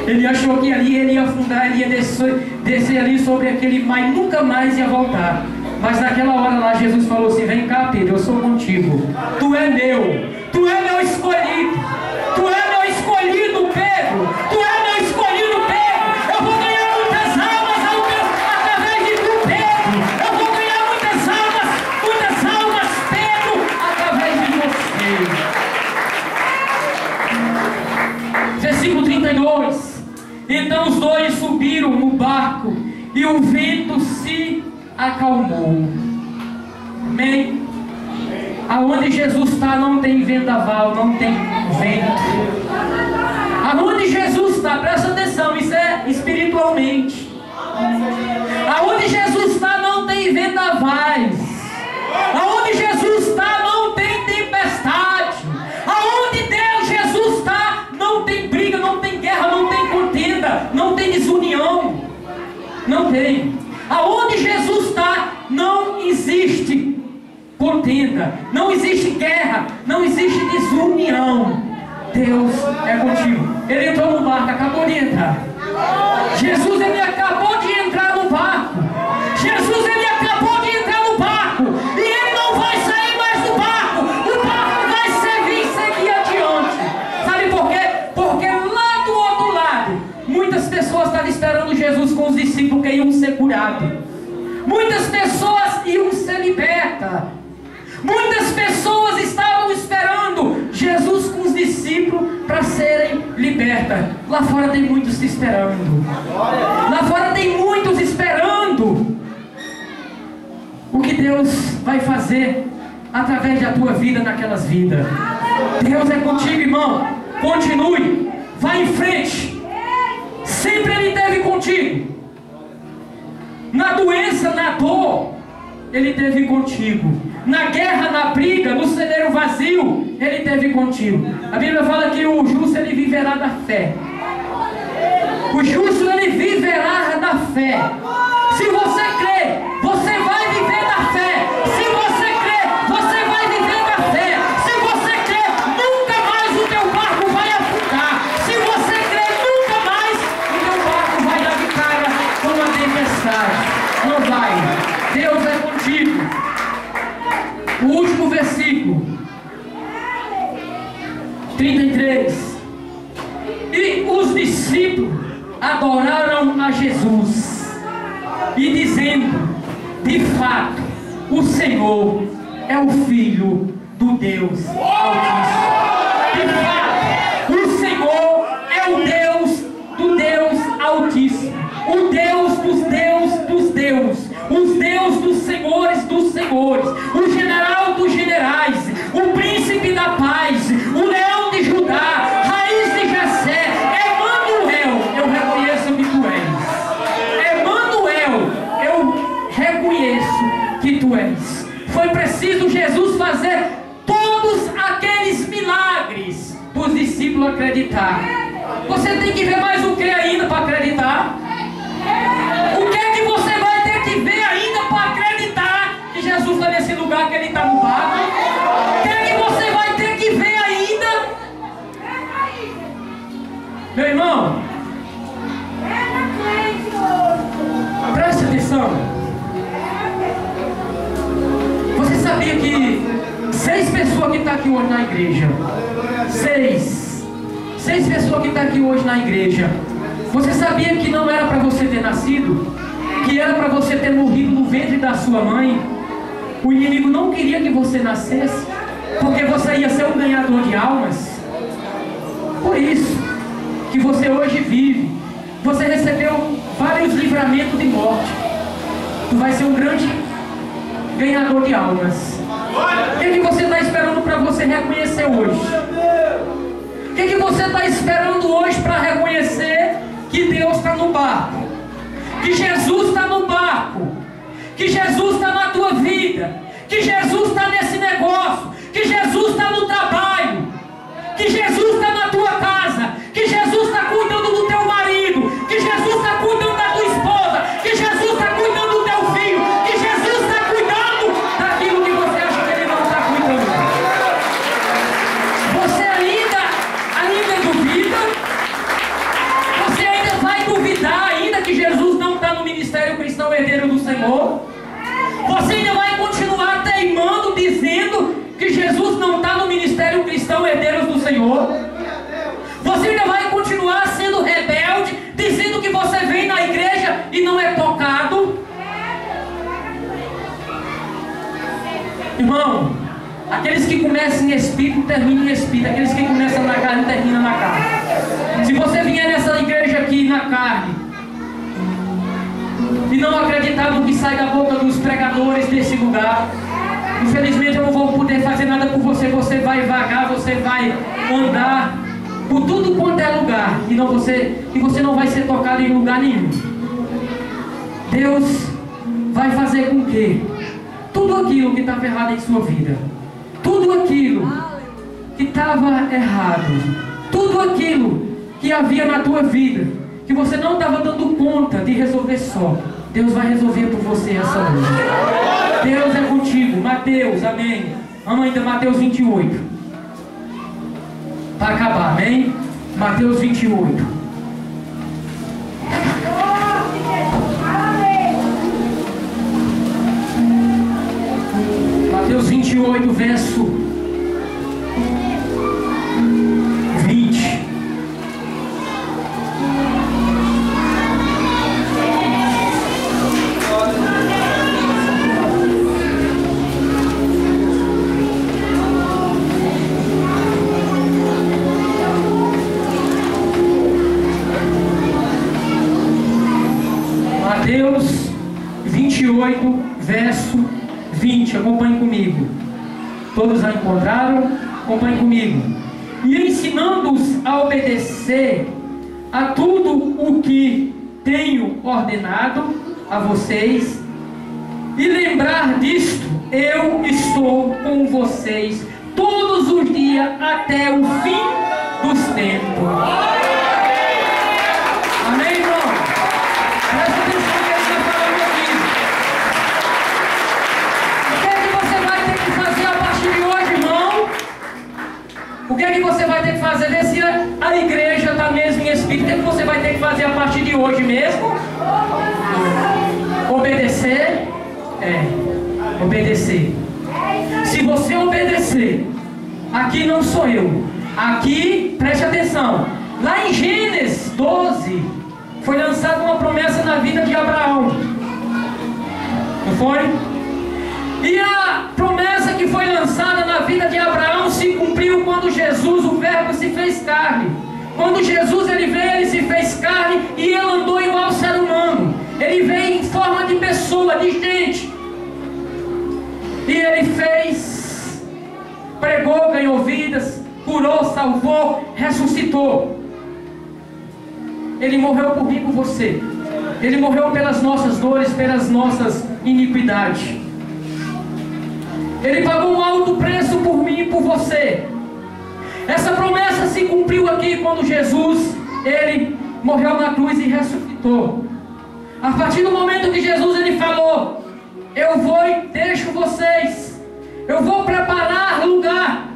Ele achou que ali ele ia afundar, ele ia descer ali sobre aquele mar e nunca mais ia voltar. Mas naquela hora lá Jesus falou assim: vem cá, Pedro, eu sou contigo. Tu é meu. Tu é meu escolhido. Tu é meu escolhido, Pedro. Tu é meu escolhido, Pedro. Eu vou ganhar muitas almas através de tu, Pedro. Eu vou ganhar muitas almas, Pedro, através de você. Versículo 32. Então os dois subiram no barco e o vento se acalmou. Amém? Aonde Jesus está não tem vendaval, não tem vento. Aonde Jesus está, presta atenção, isso é espiritualmente. Aonde Jesus está não tem vendavais. Aonde Jesus está não tem tempestade. Aonde Deus Jesus está não tem briga, não tem guerra, não tem contenda, não tem desunião. Não tem. Aonde Jesus está não existe contenda, não existe guerra, não existe desunião. Deus é contigo. Ele entrou no barco, acabou de entrar. Jesus ele acabou de entrar no barco. Jesus ele acabou de entrar no barco e ele não vai sair mais do barco. O barco vai seguir adiante. Sabe por quê? Porque lá do outro lado muitas pessoas estavam esperando Jesus com os discípulos que iam ser curados. Muitas pessoas iam ser libertas. Muitas pessoas estavam esperando Jesus com os discípulos para serem libertos. Lá fora tem muitos esperando. Lá fora tem muitos esperando o que Deus vai fazer através da tua vida naquelas vidas. Deus é contigo, irmão. Continue, vai em frente. Sempre Ele esteve contigo. Na doença, na dor, Ele esteve contigo. Na guerra, na briga, no celeiro vazio, Ele esteve contigo. A Bíblia fala que o justo, ele viverá da fé. O justo, ele viverá da fé. Se você crê, você vai viver da fé. Se você crê, você vai viver da fé. Se você crê, nunca mais o teu barco vai afundar. Se você crê, nunca mais o teu barco vai dar de cara com a tempestade. Não vai. Deus é contigo. O último versículo 33. E os discípulos adoraram a Jesus, e dizendo: de fato, o Senhor é o Filho do Deus Altíssimo. De fato, o Senhor é o Deus do Deus Altíssimo, o Deus dos deuses, os Deus dos senhores, o general dos generais, o príncipe da paz, o leão de Judá, raiz de Jessé. Emanuel, eu reconheço que tu és. Emanuel, eu reconheço que tu és. Foi preciso Jesus fazer todos aqueles milagres para os discípulos acreditar. Você tem que ver mais o que ainda para acreditar? O que é que você vai ter que ver ainda para acreditar que Jesus está nesse lugar, que Ele está no barco? O que é que você vai ter que ver ainda? Meu irmão, preste atenção. Você sabia que 6 pessoas que estão aqui hoje na igreja, 6 pessoas que estão aqui hoje na igreja, você sabia que não era para você ter nascido? Que era para você ter morrido no ventre da sua mãe? O inimigo não queria que você nascesse, porque você ia ser um ganhador de almas. Por isso que você hoje vive. Você recebeu vários livramentos de morte. Tu vai ser um grande ganhador de almas. O que é que você está esperando para você reconhecer hoje? O que é que você está esperando hoje para reconhecer que Deus está no barco, que Jesus está no barco, que Jesus está na tua vida, que Jesus está nesse negócio, que Jesus está no trabalho, que Jesus está na tua casa, que Jesus está cuidando do teu marido, que Jesus está cuidando da tua esposa, que Jesus está cuidando do teu filho, que Jesus está cuidando daquilo que você acha que Ele não está cuidando. Você ainda duvida? Você ainda vai duvidar ainda que Jesus não está no ministério cristão herdeiro do Senhor? Você ainda vai continuar teimando dizendo que Jesus não está no ministério cristão herdeiro do Senhor? Você ainda vai continuar sendo rebelde, dizendo que você vem na igreja e não é tocado? Irmão, aqueles que começam em espírito, terminam em espírito. Aqueles que começam na carne, terminam na carne. Se você vier nessa igreja aqui na carne e não acreditar no que sai da boca dos pregadores desse lugar, infelizmente eu não vou poder fazer nada por você. Você vai vagar, você vai andar por tudo quanto é lugar e você não vai ser tocado em lugar nenhum. Deus vai fazer com que tudo aquilo que estava errado em sua vida, tudo aquilo que estava errado, tudo aquilo que havia na tua vida, que você não estava dando conta de resolver só, Deus vai resolver por você essa noite. Deus é contigo. Mateus, amém. Vamos ainda, Mateus 28. Para acabar, amém? Mateus 28. Mateus 28, verso 20. Mateus 28, verso 20. Acompanhe comigo. Todos já encontraram? Acompanhe comigo. E ensinando-os a obedecer a tudo o que tenho ordenado a vocês, e lembrar disto, eu estou com vocês todos os dias até o fim dos tempos. Amém, irmão? Presta atenção no que ele está falando aqui. O que é que você vai ter que fazer a partir de hoje, irmão? O que é que você vai ter que fazer? Vê se a igreja está mesmo em espírito. O que é que você vai ter que fazer a partir de hoje mesmo? Obedecer? Obedecer. Se você obedecer, aqui não sou eu. Aqui, preste atenção. Lá em Gênesis 12, foi lançada uma promessa na vida de Abraão. Não foi? E a promessa que foi lançada na vida de Abraão se cumpriu quando Jesus, o Verbo, se fez carne. Quando Jesus ele veio, ele se fez carne e ele andou igual ao ser humano. Ele veio em forma de pessoa, de gente. E ele fez, pregou, ganhou vidas, curou, salvou, ressuscitou. Ele morreu por mim e por você. Ele morreu pelas nossas dores, pelas nossas iniquidades. Ele pagou um alto preço por mim e por você. Essa promessa se cumpriu aqui quando Jesus, ele morreu na cruz e ressuscitou. A partir do momento que Jesus ele falou: eu vou e deixo vocês, eu vou preparar lugar,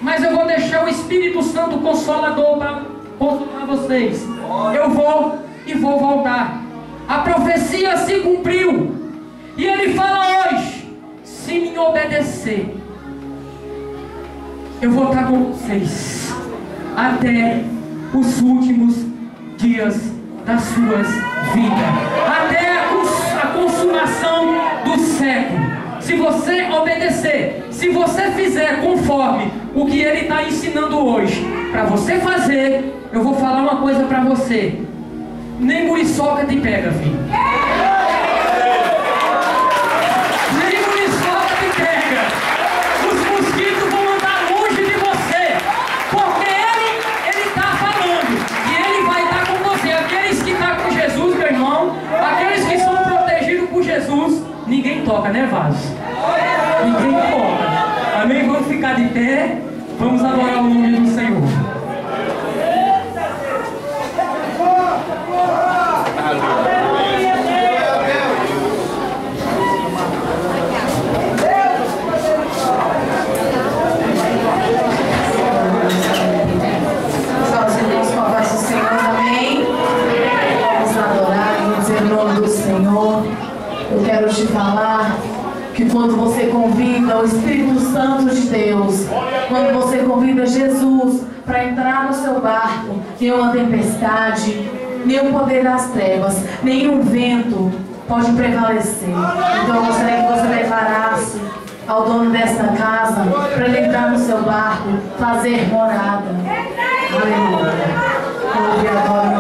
mas eu vou deixar o Espírito Santo Consolador para consolar vocês. Eu vou e vou voltar. A profecia se cumpriu. E ele fala hoje: se me obedecer, eu vou estar com vocês até os últimos dias das suas vidas, até a consumação do século. Se você obedecer, se você fizer conforme o que ele está ensinando hoje para você fazer, eu vou falar uma coisa para você: nem muriçoca te pega, filho. Nem muriçoca te pega. Os mosquitos vão andar longe de você, porque ele está falando e ele vai estar com você. Aqueles que estão com Jesus, meu irmão, aqueles que são protegidos por Jesus, ninguém toca, né, vaso? Ninguém toca. Amém? Vamos ficar de pé. Vamos adorar o nome do Senhor. Eu quero te falar que quando você convida o Espírito Santo de Deus, quando você convida Jesus para entrar no seu barco, nenhuma tempestade, nenhum poder das trevas, nenhum vento pode prevalecer. Então eu gostaria que você declarasse ao dono desta casa para ele entrar no seu barco, fazer morada. Aleluia. Glória a Deus.